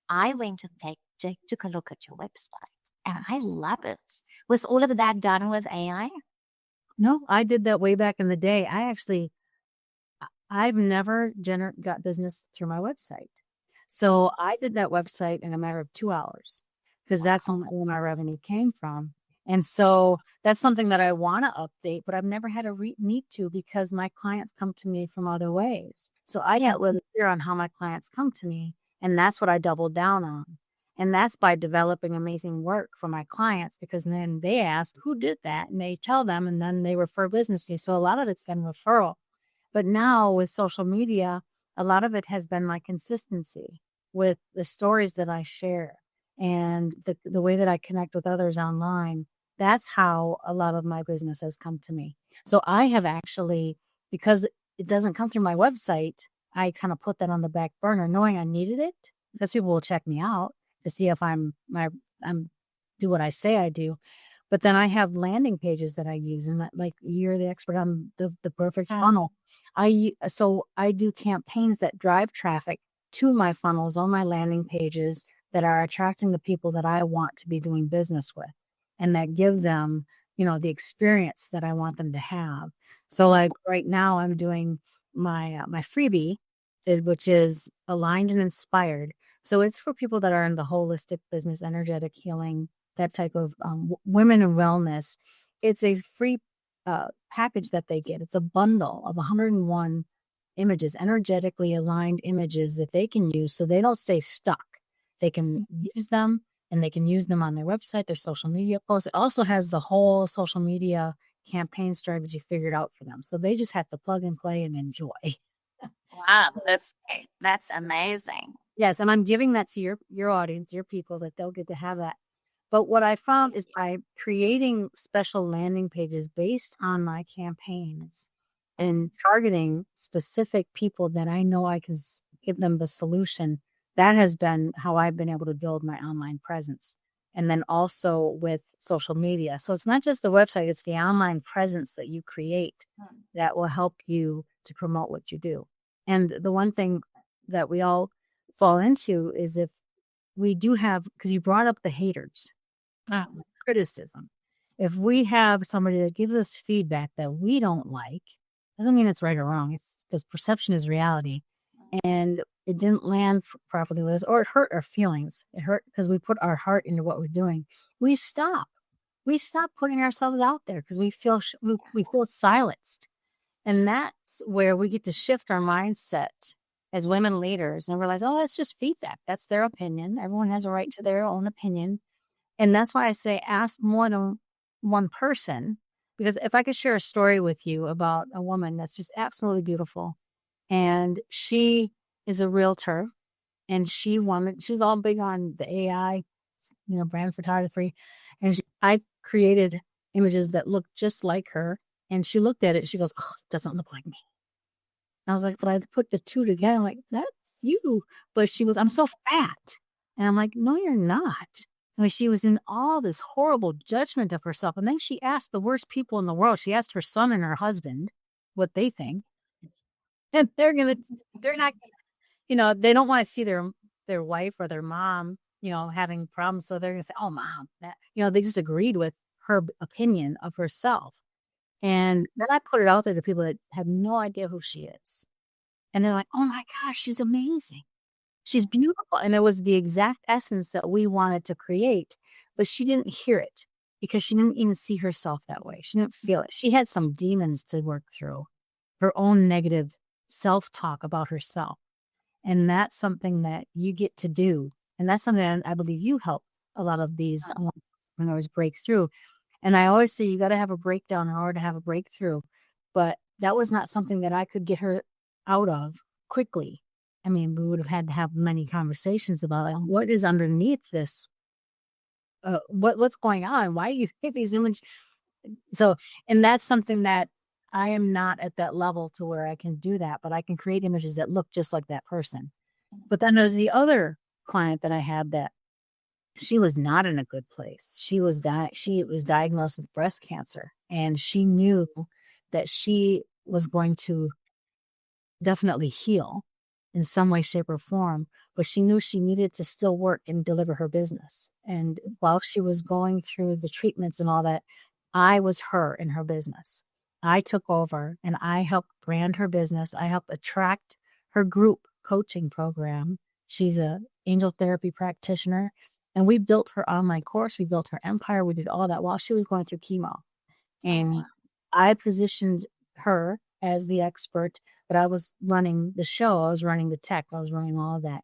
I went and took a look at your website, and I love it. Was all of that done with AI? No, I did that way back in the day. I've never got business through my website. So I did that website in a matter of 2 hours because that's where my revenue came from. And so that's something that I want to update, but I've never had a need to because my clients come to me from other ways. So I got really clear on how my clients come to me, and that's what I doubled down on. And that's by developing amazing work for my clients because then they ask, who did that? And they tell them, and then they refer business to me. So a lot of it's been referral. But now with social media, a lot of it has been my consistency with the stories that I share and the way that I connect with others online. That's how a lot of my business has come to me. So I have actually, because it doesn't come through my website, I kind of put that on the back burner, knowing I needed it because people will check me out to see if I'm do what I say I do. But then I have landing pages that I use, and like you're the expert on the perfect funnel. So I do campaigns that drive traffic to my funnels on my landing pages that are attracting the people that I want to be doing business with, and that give them, the experience that I want them to have. So like right now, I'm doing my freebie, which is aligned and inspired. So it's for people that are in the holistic business, energetic healing, that type of women and wellness. It's a free package that they get. It's a bundle of 101 images, energetically aligned images that they can use so they don't stay stuck. They can use them and they can use them on their website, their social media posts. It also has the whole social media campaign strategy figured out for them. So they just have to plug and play and enjoy. Wow, that's amazing. Yes, and I'm giving that to your audience, your people, that they'll get to have that. But what I found is by creating special landing pages based on my campaigns and targeting specific people that I know I can give them the solution, that has been how I've been able to build my online presence. And then also with social media. So it's not just the website, it's the online presence that you create that will help you to promote what you do. And the one thing that we all fall into is if we do have, because you brought up the haters, Mm. criticism. If we have somebody that gives us feedback that we don't like, doesn't mean it's right or wrong. It's because perception is reality. And it didn't land properly with us, or it hurt our feelings. It hurt because we put our heart into what we're doing. We stop. We stop putting ourselves out there because we feel we feel silenced. And that's where we get to shift our mindset as women leaders and realize, oh, that's just feedback. That's their opinion. Everyone has a right to their own opinion. And that's why I say ask more than one person. Because if I could share a story with you about a woman that's just absolutely beautiful, and she is a realtor, and she was all big on the AI, brand photography. And I created images that looked just like her. And she looked at it, she goes, oh, it doesn't look like me. And I was like, but I put the two together. I'm like, that's you. But she was, I'm so fat. And I'm like, no, you're not. I mean, she was in all this horrible judgment of herself. And then she asked the worst people in the world. She asked her son and her husband what they think. And they're not, they don't want to see their wife or their mom, having problems. So they're going to say, oh, mom, that, they just agreed with her opinion of herself. And then I put it out there to people that have no idea who she is. And they're like, oh my gosh, she's amazing. She's beautiful. And it was the exact essence that we wanted to create, but she didn't hear it because she didn't even see herself that way. She didn't feel it. She had some demons to work through, her own negative self-talk about herself. And that's something that you get to do. And that's something that I believe you help a lot of these entrepreneurs break through. And I always say you got to have a breakdown in order to have a breakthrough. But that was not something that I could get her out of quickly. I mean, we would have had to have many conversations about like, what is underneath this. What's going on? Why do you think these images? So, and that's something that I am not at that level to where I can do that, but I can create images that look just like that person. But then there's the other client that I had that she was not in a good place. She was diagnosed with breast cancer, and she knew that she was going to definitely heal in some way, shape, or form, but she knew she needed to still work and deliver her business. And while she was going through the treatments and all that, I was her in her business. I took over and I helped brand her business. I helped attract her group coaching program. She's a angel therapy practitioner, and we built her online course. We built her empire. We did all that while she was going through chemo. And I positioned her as the expert, but I was running the show. I was running the tech. I was running all of that.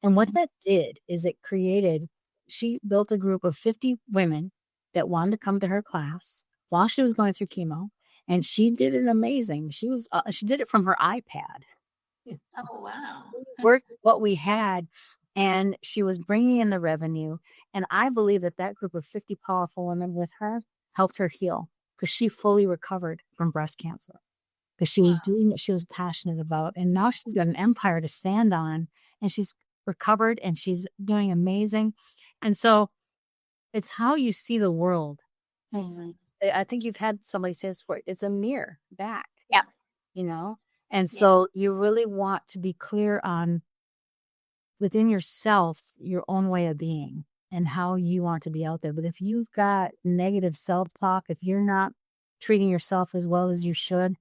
And what that did is she built a group of 50 women that wanted to come to her class while she was going through chemo. And she did it amazing. She did it from her iPad. Oh, wow. Worked what we had, and she was bringing in the revenue. And I believe that group of 50 powerful women with her helped her heal because she fully recovered from breast cancer because she was doing what she was passionate about. And now she's got an empire to stand on, and she's recovered and she's doing amazing. And so it's how you see the world. Mm-hmm. I think you've had somebody say this before. It's a mirror back, Yeah. And so you really want to be clear on within yourself, your own way of being and how you want to be out there. But if you've got negative self-talk, if you're not treating yourself as well as you should,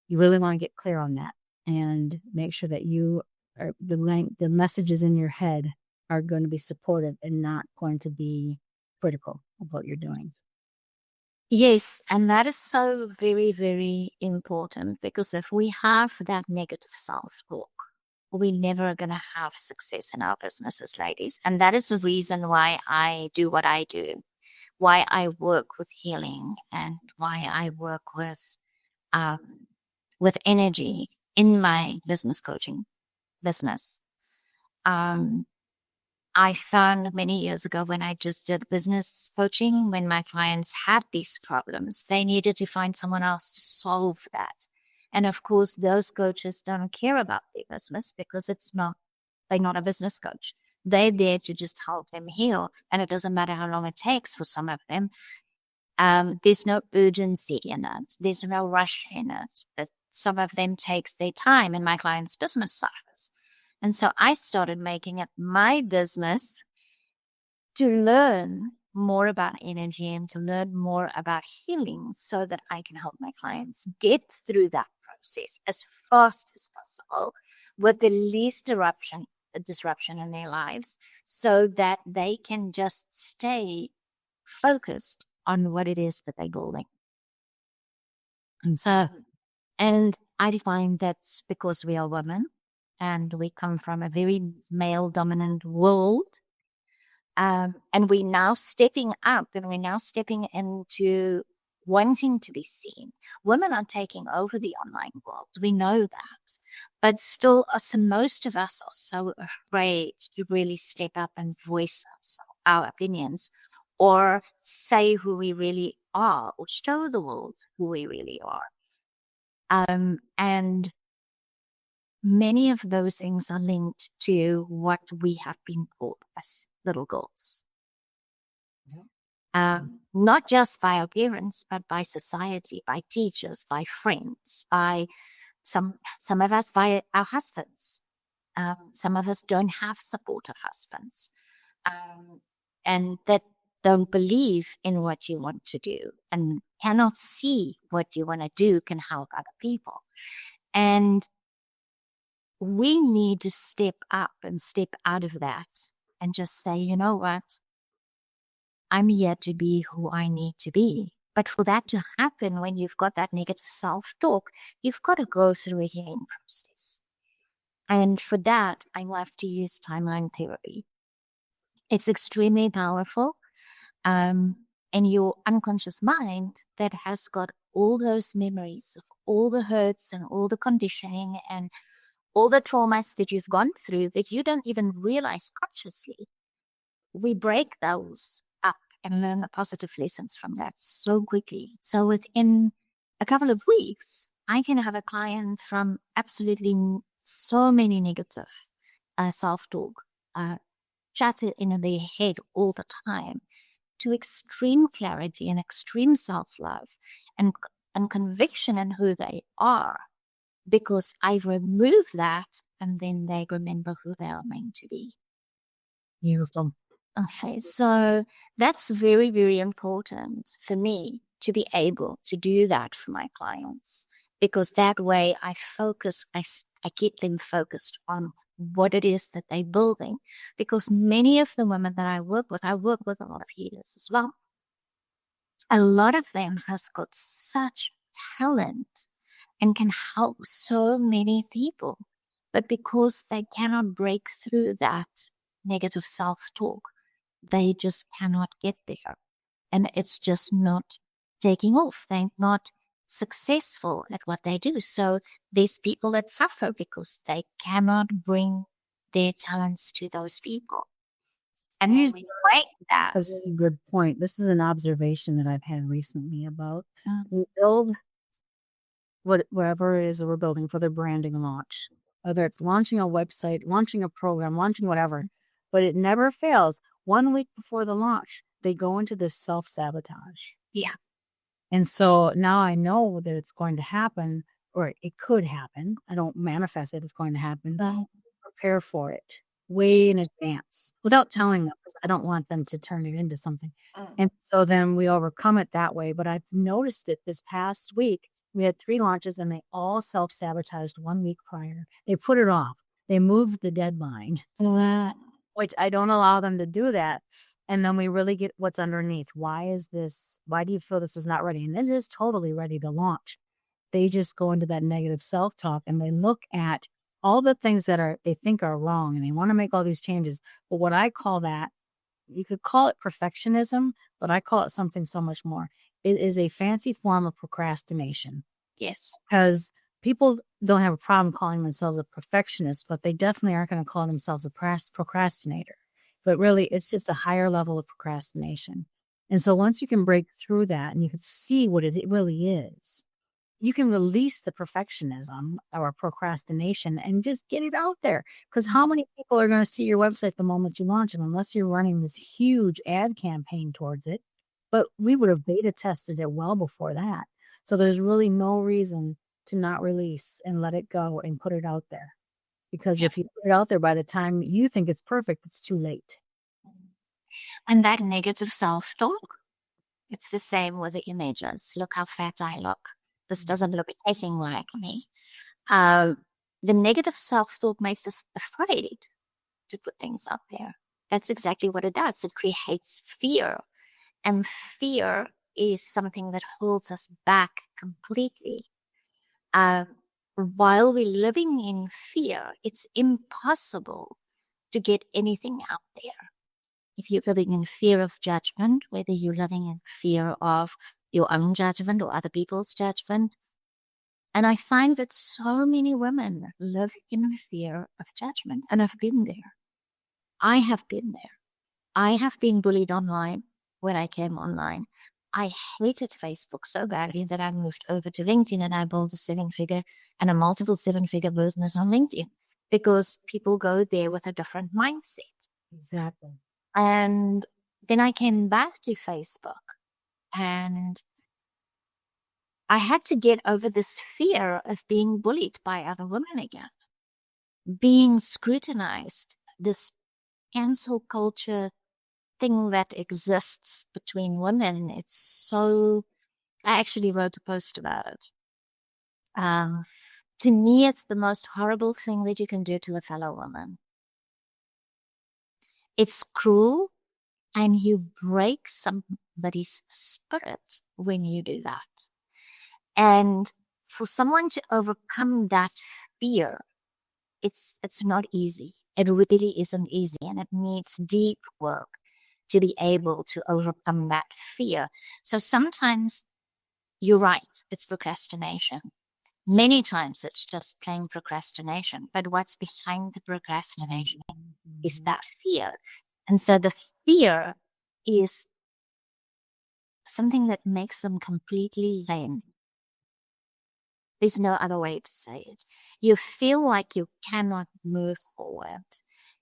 you really want to get clear on that and make sure that the messages in your head are going to be supportive and not going to be critical of what you're doing. Yes, and that is so very, very important because if we have that negative self-talk, we're never going to have success in our businesses, ladies. And that is the reason why I do what I do, why I work with healing, and why I work um, with energy in my business coaching business. Um, I found many years ago when I just did business coaching, when my clients had these problems, they needed to find someone else to solve that. And of course, those coaches don't care about their business because they're not a business coach. They're there to just help them heal. And it doesn't matter how long it takes for some of them. There's no urgency in it. There's no rush in it. But some of them takes their time, and my clients' business suffers. And so I started making it my business to learn more about energy and to learn more about healing so that I can help my clients get through that process as fast as possible with the least disruption in their lives so that they can just stay focused on what it is that they're building. And so, and I find that's because we are women and we come from a very male dominant world. And we're now stepping up and we're now stepping into wanting to be seen. Women are taking over the online world. We know that. But still, most of us are so afraid to really step up and voice our opinions or say who we really are or show the world who we really are. And many of those things are linked to what we have been taught as little girls. Not just by our parents, but by society, by teachers, by friends, by some of us by our husbands. Some of us don't have supportive husbands, and that don't believe in what you want to do and cannot see what you want to do can help other people. And we need to step up and step out of that and just say, you know what? I'm here to be who I need to be. But for that to happen, when you've got that negative self-talk, you've got to go through a healing process. And for that, I love to use timeline therapy. It's extremely powerful. And your unconscious mind that has got all those memories of all the hurts and all the conditioning and all the traumas that you've gone through that you don't even realize consciously. We break those up and learn the positive lessons from that so quickly. So within a couple of weeks, I can have a client from absolutely so many negative self-talk, chatter in their head all the time, to extreme clarity and extreme self-love and conviction in who they are, because I remove that and then they remember who they are meant to be. Beautiful. Okay, so that's very, very important for me to be able to do that for my clients, because that way I get them focused on what it is that they're building. Because many of the women that I work with a lot of healers as well. A lot of them has got such talent and can help so many people, but because they cannot break through that negative self-talk, they just cannot get there. And it's just not taking off. They're not successful at what they do. So there's people that suffer because they cannot bring their talents to those people. And we break that. That's a good point. This is an observation that I've had recently about we build wherever it is that we're building for their branding launch, whether it's launching a website, launching a program, launching whatever, but it never fails. 1 week before the launch, they go into this self-sabotage. Yeah. And so now I know that it's going to happen, or it could happen. I don't manifest it, it's going to happen. Prepare for it way in advance without telling them, because I don't want them to turn it into something. And so then we overcome it that way. But I've noticed it this past week. We had 3 launches and they all self-sabotaged 1 week prior. They put it off. They moved the deadline, which I don't allow them to do that. And then we really get what's underneath. Why do you feel this is not ready? And it is totally ready to launch. They just go into that negative self-talk and they look at all the things that they think are wrong, and they want to make all these changes. But what I call that, you could call it perfectionism, but I call it something so much more. It is a fancy form of procrastination, Yes. because people don't have a problem calling themselves a perfectionist, but they definitely aren't going to call themselves a procrastinator. But really, it's just a higher level of procrastination. And so once you can break through that and you can see what it really is, you can release the perfectionism or procrastination and just get it out there. Because how many people are going to see your website the moment you launch it, unless you're running this huge ad campaign towards it? But we would have beta tested it well before that. So there's really no reason to not release and let it go and put it out there. Because if you put it out there by the time you think it's perfect, it's too late. And that negative self-talk, it's the same with the images. Look how fat I look. This doesn't look anything like me. Uh, the negative self-talk makes us afraid to put things up there. That's exactly what it does. It creates fear. And fear is something that holds us back completely. Uh, while we're living in fear, it's impossible to get anything out there. If you're living in fear of judgment, whether you're living in fear of your own judgment or other people's judgment, and I find that so many women live in fear of judgment, and I've been there. I have been there. I have been bullied online when I came online. I hated Facebook so badly that I moved over to LinkedIn and I built a seven-figure and a multiple seven-figure business on LinkedIn because people go there with a different mindset. Exactly. And then I came back to Facebook and I had to get over this fear of being bullied by other women again, being scrutinized, this cancel culture thing that exists between women. It's so, I actually wrote a post about it. Um, to me, it's the most horrible thing that you can do to a fellow woman. It's cruel and you break somebody's spirit when you do that. And for someone to overcome that fear, it's not easy. It really isn't easy, and it needs deep work to be able to overcome that fear. So sometimes you're right, it's procrastination. Many times it's just plain procrastination. But what's behind the procrastination is that fear. And so the fear is something that makes them completely lame. There's no other way to say it. You feel like you cannot move forward.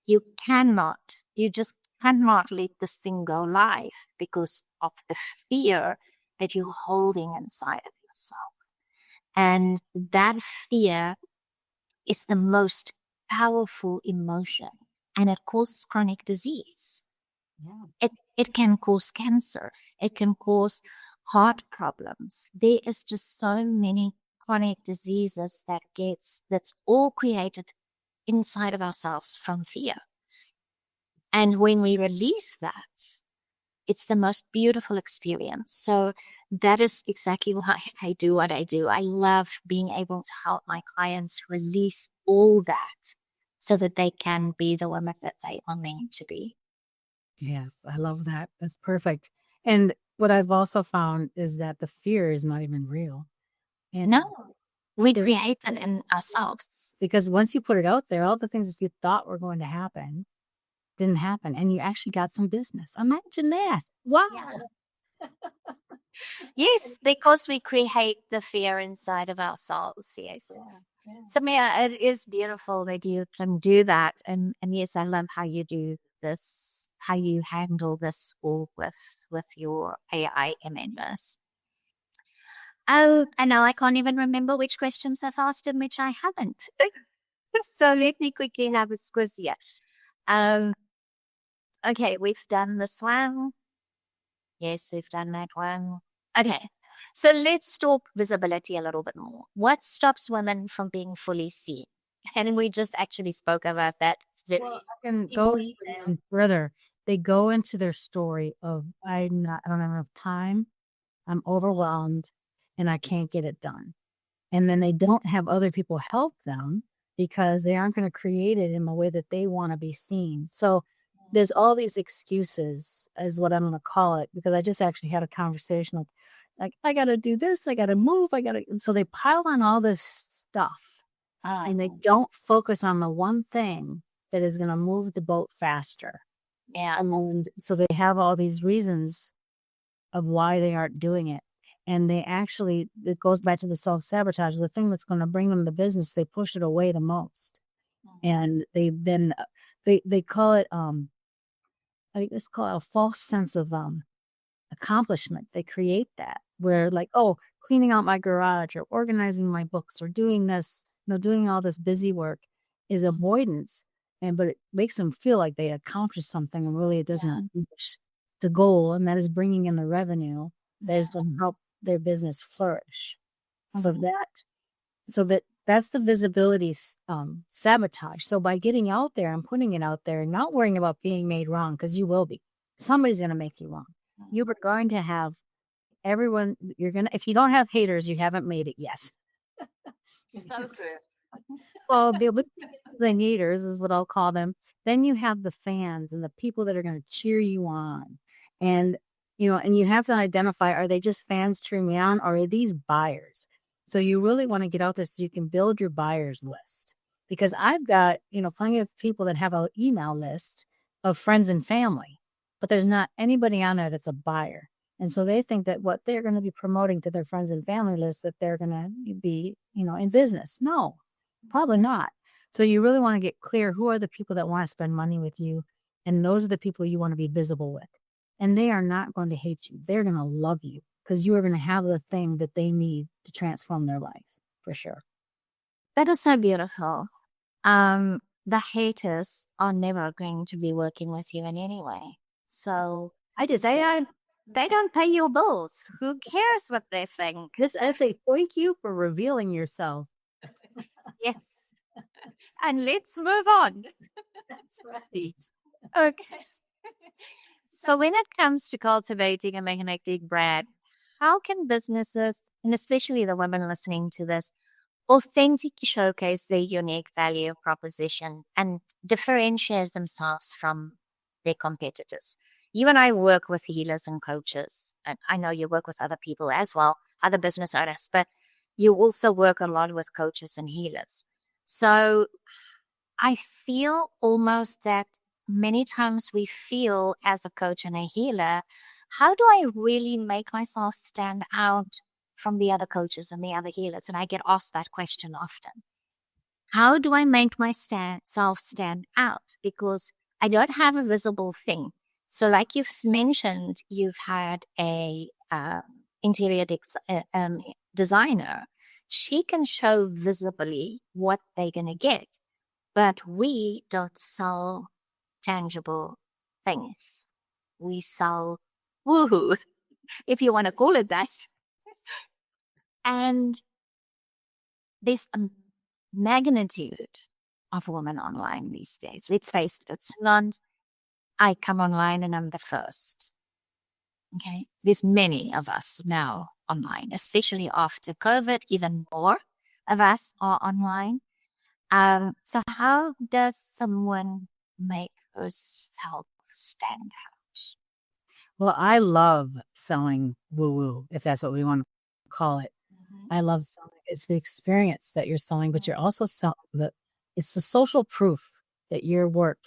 You just cannot let this thing go live because of the fear that you're holding inside of yourself. And that fear is the most powerful emotion and it causes chronic disease. Yeah. It can cause cancer. It can cause heart problems. There is just so many chronic diseases that's all created inside of ourselves from fear. And when we release that, it's the most beautiful experience. So that is exactly why I do what I do. I love being able to help my clients release all that so that they can be the women that they are meant to be. Yes, I love that. That's perfect. And what I've also found is that the fear is not even real. And No, we create it in ourselves. because once you put it out there, all the things that you thought were going to happen didn't happen, and you actually got some business. Imagine that. Wow. Yeah. Yes, because we create the fear inside of ourselves. Yes. So, Mia, it is beautiful that you can do that. And yes, I love how you do this, how you handle this all with your AI images. Oh, and now I can't even remember which questions I've asked and which I haven't. So let me quickly have a squiz here. Um, okay, we've done this one. Yes, we've done that one. Okay, so let's talk visibility a little bit more. What stops women from being fully seen? And we just actually spoke about that. Well, I can go even further. They go into their story of I don't have enough time, I'm overwhelmed, and I can't get it done. And then they don't have other people help them because they aren't going to create it in a way that they want to be seen. So there's all these excuses, is what I'm going to call it, because I just actually had a conversation of, like, I got to do this, I got to move, and so they pile on all this stuff and they don't focus on the one thing that is going to move the boat faster. Yeah. And so they have all these reasons of why they aren't doing it. And they actually, it goes back to the self-sabotage, the thing that's going to bring them the business, they push it away the most. And they then, they call it, I think it's called a false sense of accomplishment. They create that where, like, oh, cleaning out my garage or organizing my books or doing this, doing all this busy work is avoidance. But it makes them feel like they accomplished something, and really it doesn't accomplish the goal, and that is bringing in the revenue that is going to help their business flourish. So that's the visibility sabotage. So by getting out there and putting it out there and not worrying about being made wrong, because you will be, somebody's going to make you wrong. You are going to have everyone, if you don't have haters, you haven't made it yet. So true. Well, the haters is what I'll call them. Then you have the fans and the people that are going to cheer you on. And, and you have to identify, are they just fans cheering me on, or are these buyers? So you really want to get out there so you can build your buyers list. Because I've got, plenty of people that have an email list of friends and family, but there's not anybody on there that's a buyer. And so they think that what they're going to be promoting to their friends and family list, that they're going to be, in business. No, probably not. So you really want to get clear, who are the people that want to spend money with you? And those are the people you want to be visible with. And they are not going to hate you. They're going to love you because you are going to have the thing that they need to transform their life, for sure. That is so beautiful. The haters are never going to be working with you in any way. So they don't pay your bills. Who cares what they think? This essay, thank you for revealing yourself. Yes. And let's move on. That's right. Okay. So when it comes to cultivating a magnetic brand, how can businesses, and especially the women listening to this, authentically showcase their unique value proposition and differentiate themselves from their competitors? You and I work with healers and coaches, and I know you work with other people as well, other business owners, but you also work a lot with coaches and healers. So I feel almost that many times we feel as a coach and a healer, how do I really make myself stand out from the other coaches and the other healers? And I get asked that question often. How do I make myself stand out? Because I don't have a visible thing. So, like you've mentioned, you've had a interior designer. She can show visibly what they're going to get, but we don't sell tangible things. We sell woohoo, if you want to call it that. And there's a magnitude of women online these days. Let's face it, it's not, I come online and I'm the first. Okay. There's many of us now online, especially after COVID, even more of us are online. So how does someone make herself stand out? Well, I love selling woo-woo, if that's what we want to call it. Mm-hmm. I love selling. It's the experience that you're selling, but you're also selling it's the social proof that your work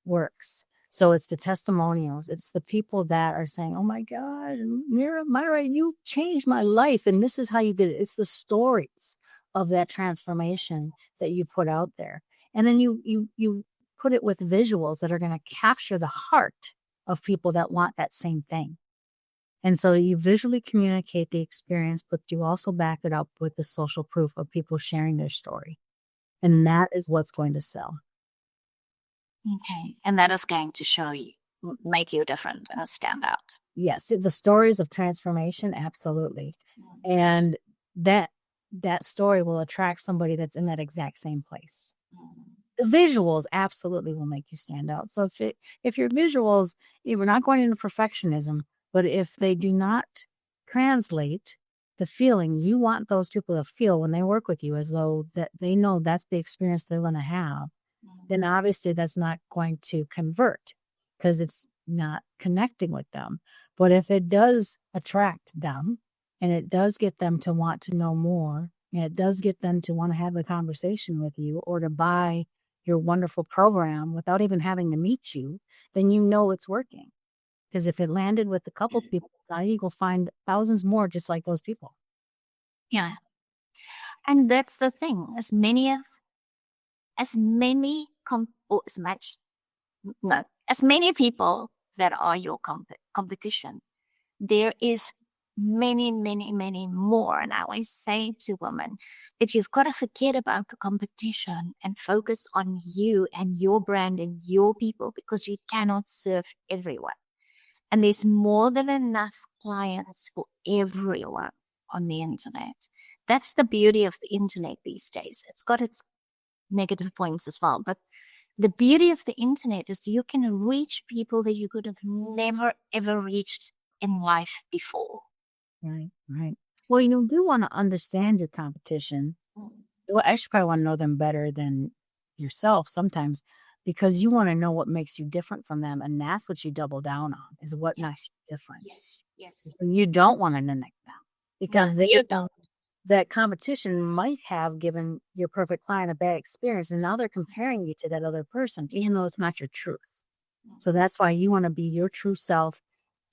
works. So it's the testimonials. It's the people that are saying, "Oh my God, Myra, you changed my life, and this is how you did it." It's the stories of that transformation that you put out there, and then you put it with visuals that are going to capture the heart of people that want that same thing. And so you visually communicate the experience, but you also back it up with the social proof of people sharing their story. And that is what's going to sell. Okay. And that is going to show you, make you different and stand out. Yes, the stories of transformation, absolutely. And that story will attract somebody that's in that exact same place. The visuals absolutely will make you stand out. So if your visuals, we're not going into perfectionism, but if they do not translate the feeling. You want those people to feel when they work with you as though that they know that's the experience they're going to have. Then obviously that's not going to convert because it's not connecting with them. But if it does attract them and it does get them to want to know more, and it does get them to want to have a conversation with you or to buy your wonderful program without even having to meet you, then you know it's working. Because if it landed with a couple people, now you go find thousands more just like those people. Yeah. And that's the thing. As many or as much no, as many people that are your competition, there is many, many, many more. And I always say to women that you've got to forget about the competition and focus on you and your brand and your people because you cannot serve everyone. And there's more than enough clients for everyone on the internet. That's the beauty of the internet these days. It's got its negative points as well, but the beauty of the internet is you can reach people that you could have never ever reached in life before. Right, right. Well, you do want to understand your competition. Well, actually, probably want to know them better than yourself sometimes because you want to know what makes you different from them. And that's what you double down on is what Yeah. makes you different. Yes, yes. You don't want to mimic them No, because they you don't. that competition might have given your perfect client a bad experience. And now they're comparing you to that other person, even though it's not your truth. So that's why you want to be your true self,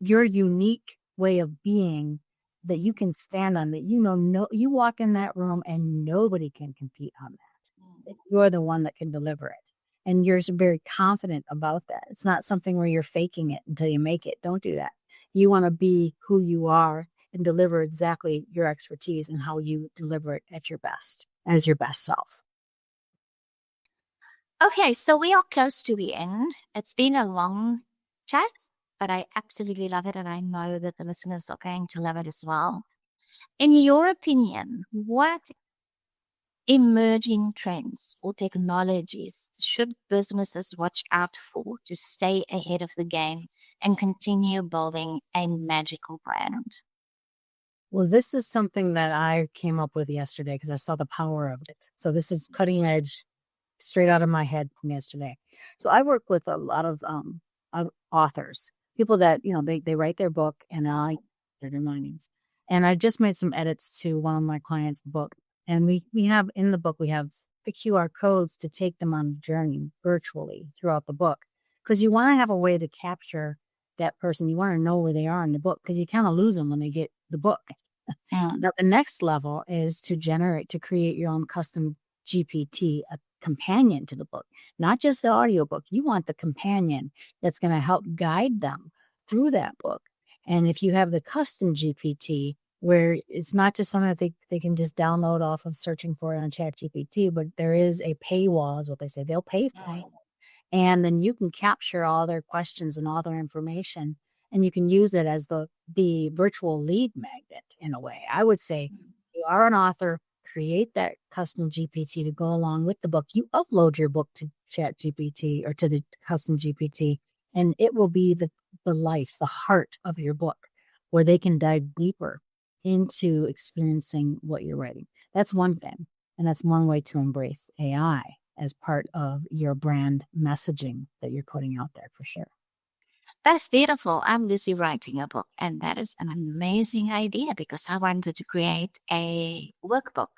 your unique way of being that you can stand on, that you know, no, you walk in that room and nobody can compete on that. You're the one that can deliver it. And you're very confident about that. It's not something where you're faking it until you make it. Don't do that. You want to be who you are and deliver exactly your expertise and how you deliver it at your best, as your best self. Okay, so we are close to the end. It's been a long chat, but I absolutely love it, and I know that the listeners are going to love it as well. In your opinion, what emerging trends or technologies should businesses watch out for to stay ahead of the game and continue building a magical brand? Well, this is something that I came up with yesterday because I saw the power of it. So this is cutting edge, straight out of my head from yesterday. So I work with a lot of authors, people that they write their book and I their remindings. And I just made some edits to one of my clients' book, and we have in the book we have the QR codes to take them on a journey virtually throughout the book because you want to have a way to capture that person. You want to know where they are in the book because you kind of lose them when they get the book. Mm, Now, the next level is to create your own custom GPT, a companion to the book, not just the audiobook. You want the companion that's going to help guide them through that book. And if you have the custom GPT, where it's not just something that they can just download off of searching for it on Chat GPT, but there is a paywall, is what they say. They'll pay for it. mm, And then you can capture all their questions and all their information, and you can use it as the virtual lead magnet in a way. I would say you are an author, create that custom GPT to go along with the book. You upload your book to Chat GPT or to the custom GPT, and it will be the life, the heart of your book, where they can dive deeper into experiencing what you're writing. That's one thing. And that's one way to embrace AI as part of your brand messaging that you're putting out there for sure. That's beautiful. I'm busy writing a book, and that is an amazing idea because I wanted to create a workbook.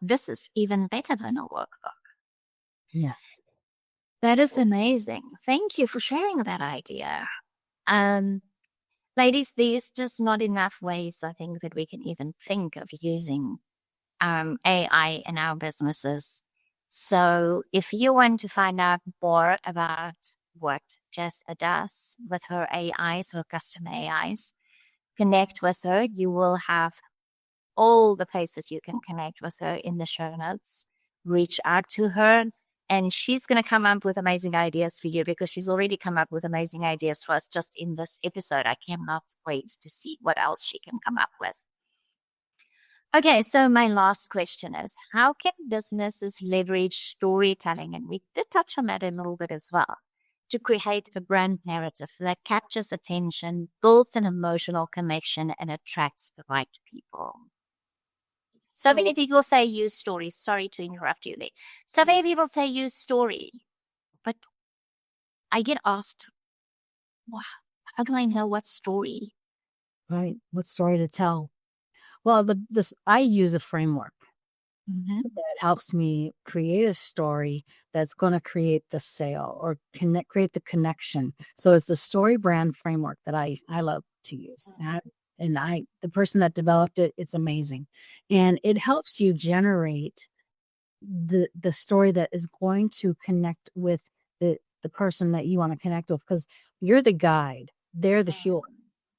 This is even better than a workbook. Yeah. That is amazing. Thank you for sharing that idea. Um, Ladies, there's just not enough ways I think that we can even think of using AI in our businesses. So if you want to find out more about what Jessica does with her AIs, her custom AIs, connect with her. You will have all the places you can connect with her in the show notes. Reach out to her, and she's going to come up with amazing ideas for you because she's already come up with amazing ideas for us just in this episode. I cannot wait to see what else she can come up with. Okay, so my last question is how can businesses leverage storytelling? And we did touch on that a little bit as well to create a brand narrative that captures attention, builds an emotional connection, and attracts the right people. So many people say use stories. Sorry to interrupt you there. So many people say use story, but I get asked, wow, how do I know what story? Right. What story to tell? Well, I use a framework Mm-hmm. that helps me create a story that's going to create the sale or create the connection. So it's the story brand framework that I love to use. The person that developed it, it's amazing. And it helps you generate the story that is going to connect with the person that you want to connect with, because you're the guide, they're the fuel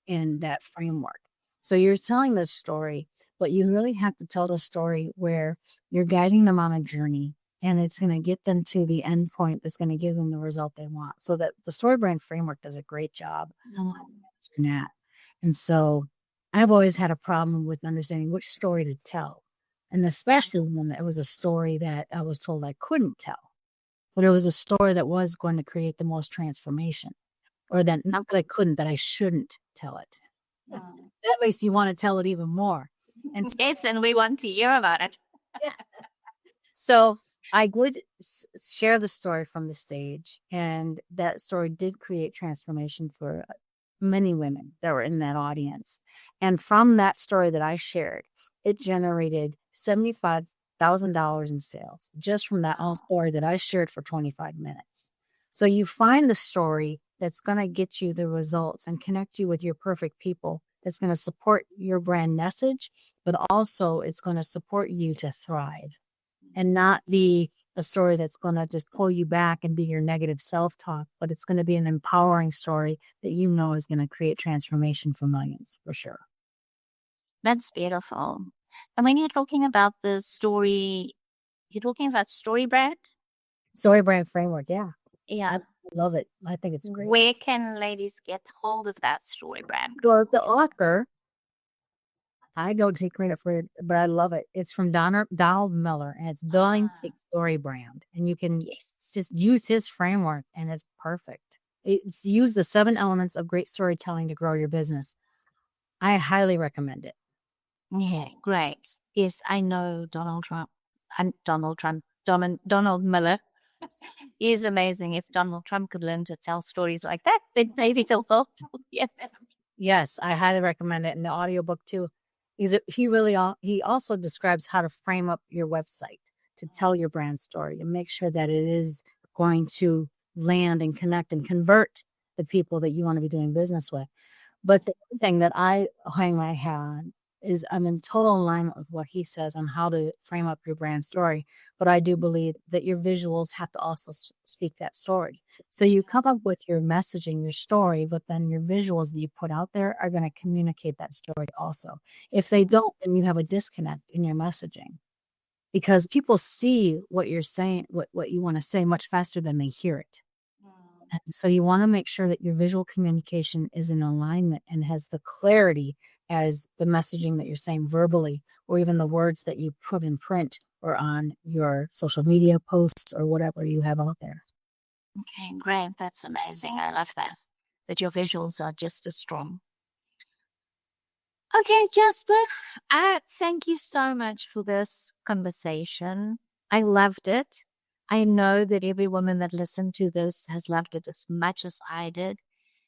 in that framework. So you're telling this story, but you really have to tell the story where you're guiding them on a journey and it's going to get them to the end point that's going to give them the result they want. So that the story brand framework does a great job on that. And so I've always had a problem with understanding which story to tell. And especially when it was a story that I was told I couldn't tell, but it was a story that was going to create the most transformation, or that not that I couldn't, that I shouldn't tell it. That makes you want to tell it even more. And Yes, and we want to hear about it. so I would share the story from the stage, and that story did create transformation for many women that were in that audience. And from that story that I shared, it generated $75,000 in sales just from that old story that I shared for 25 minutes. So you find the story that's going to get you the results and connect you with your perfect people. That's going to support your brand message, but also it's going to support you to thrive and not be a story that's going to just pull you back and be your negative self-talk, but it's going to be an empowering story that you know is going to create transformation for millions, for sure. That's beautiful. And when you're talking about the story, you're talking about story brand? Story brand framework, yeah. Yeah. I love it. I think it's great. Where can ladies get hold of that story brand? So the author, I don't take credit for it, but I love it. It's from Donald Miller, and it's Building a Story Brand. And you can Yes. just use his framework, and it's perfect. It's use the 7 elements of great storytelling to grow your business. I highly recommend it. Yeah, great. Yes, I know Donald Trump and Donald Miller is amazing. If Donald Trump could learn to tell stories like that, then maybe they'll help. Yeah. Yes, I highly recommend it. In the audiobook too. He also describes how to frame up your website to tell your brand story and make sure that it is going to land and connect and convert the people that you want to be doing business with. But the other thing that I hang my hat on is I'm in total alignment with what he says on how to frame up your brand story. But I do believe that your visuals have to also speak that story. So you come up with your messaging, your story, but then your visuals that you put out there are going to communicate that story also. If they don't, then you have a disconnect in your messaging because people see what you're saying, what you want to say much faster than they hear it. And so you want to make sure that your visual communication is in alignment and has the clarity as the messaging that you're saying verbally, or even the words that you put in print or on your social media posts or whatever you have out there. Okay, great. That's amazing. I love that. That your visuals are just as strong. Okay, Jasper, I thank you so much for this conversation. I loved it. I know that every woman that listened to this has loved it as much as I did.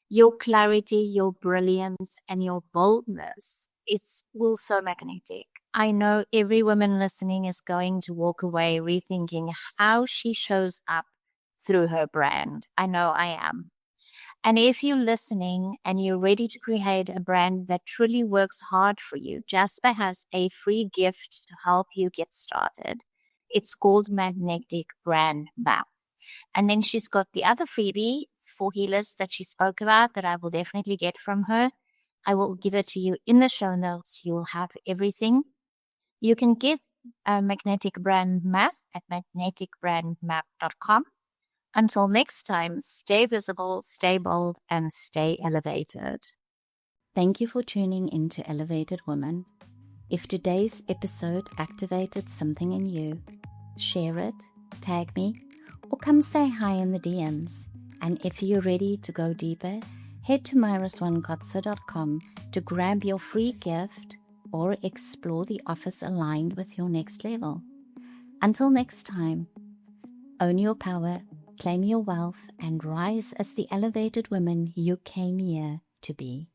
Your clarity, your brilliance, and your boldness, it's will so magnetic. I know every woman listening is going to walk away rethinking how she shows up through her brand. I know I am. And if you're listening and you're ready to create a brand that truly works hard for you, Jasper has a free gift to help you get started. It's called Magnetic Brand Map. And then she's got the other freebie for healers that she spoke about that I will definitely get from her. I will give it to you in the show notes. You will have everything. You can get a Magnetic Brand Map at magneticbrandmap.com. Until next time, stay visible, stay bold, and stay elevated. Thank you for tuning in to Elevated Women. If today's episode activated something in you, share it, tag me, or come say hi in the DMs. And if you're ready to go deeper, head to myriswankotze.com to grab your free gift, or explore the offers aligned with your next level. Until next time, own your power, claim your wealth, and rise as the elevated woman you came here to be.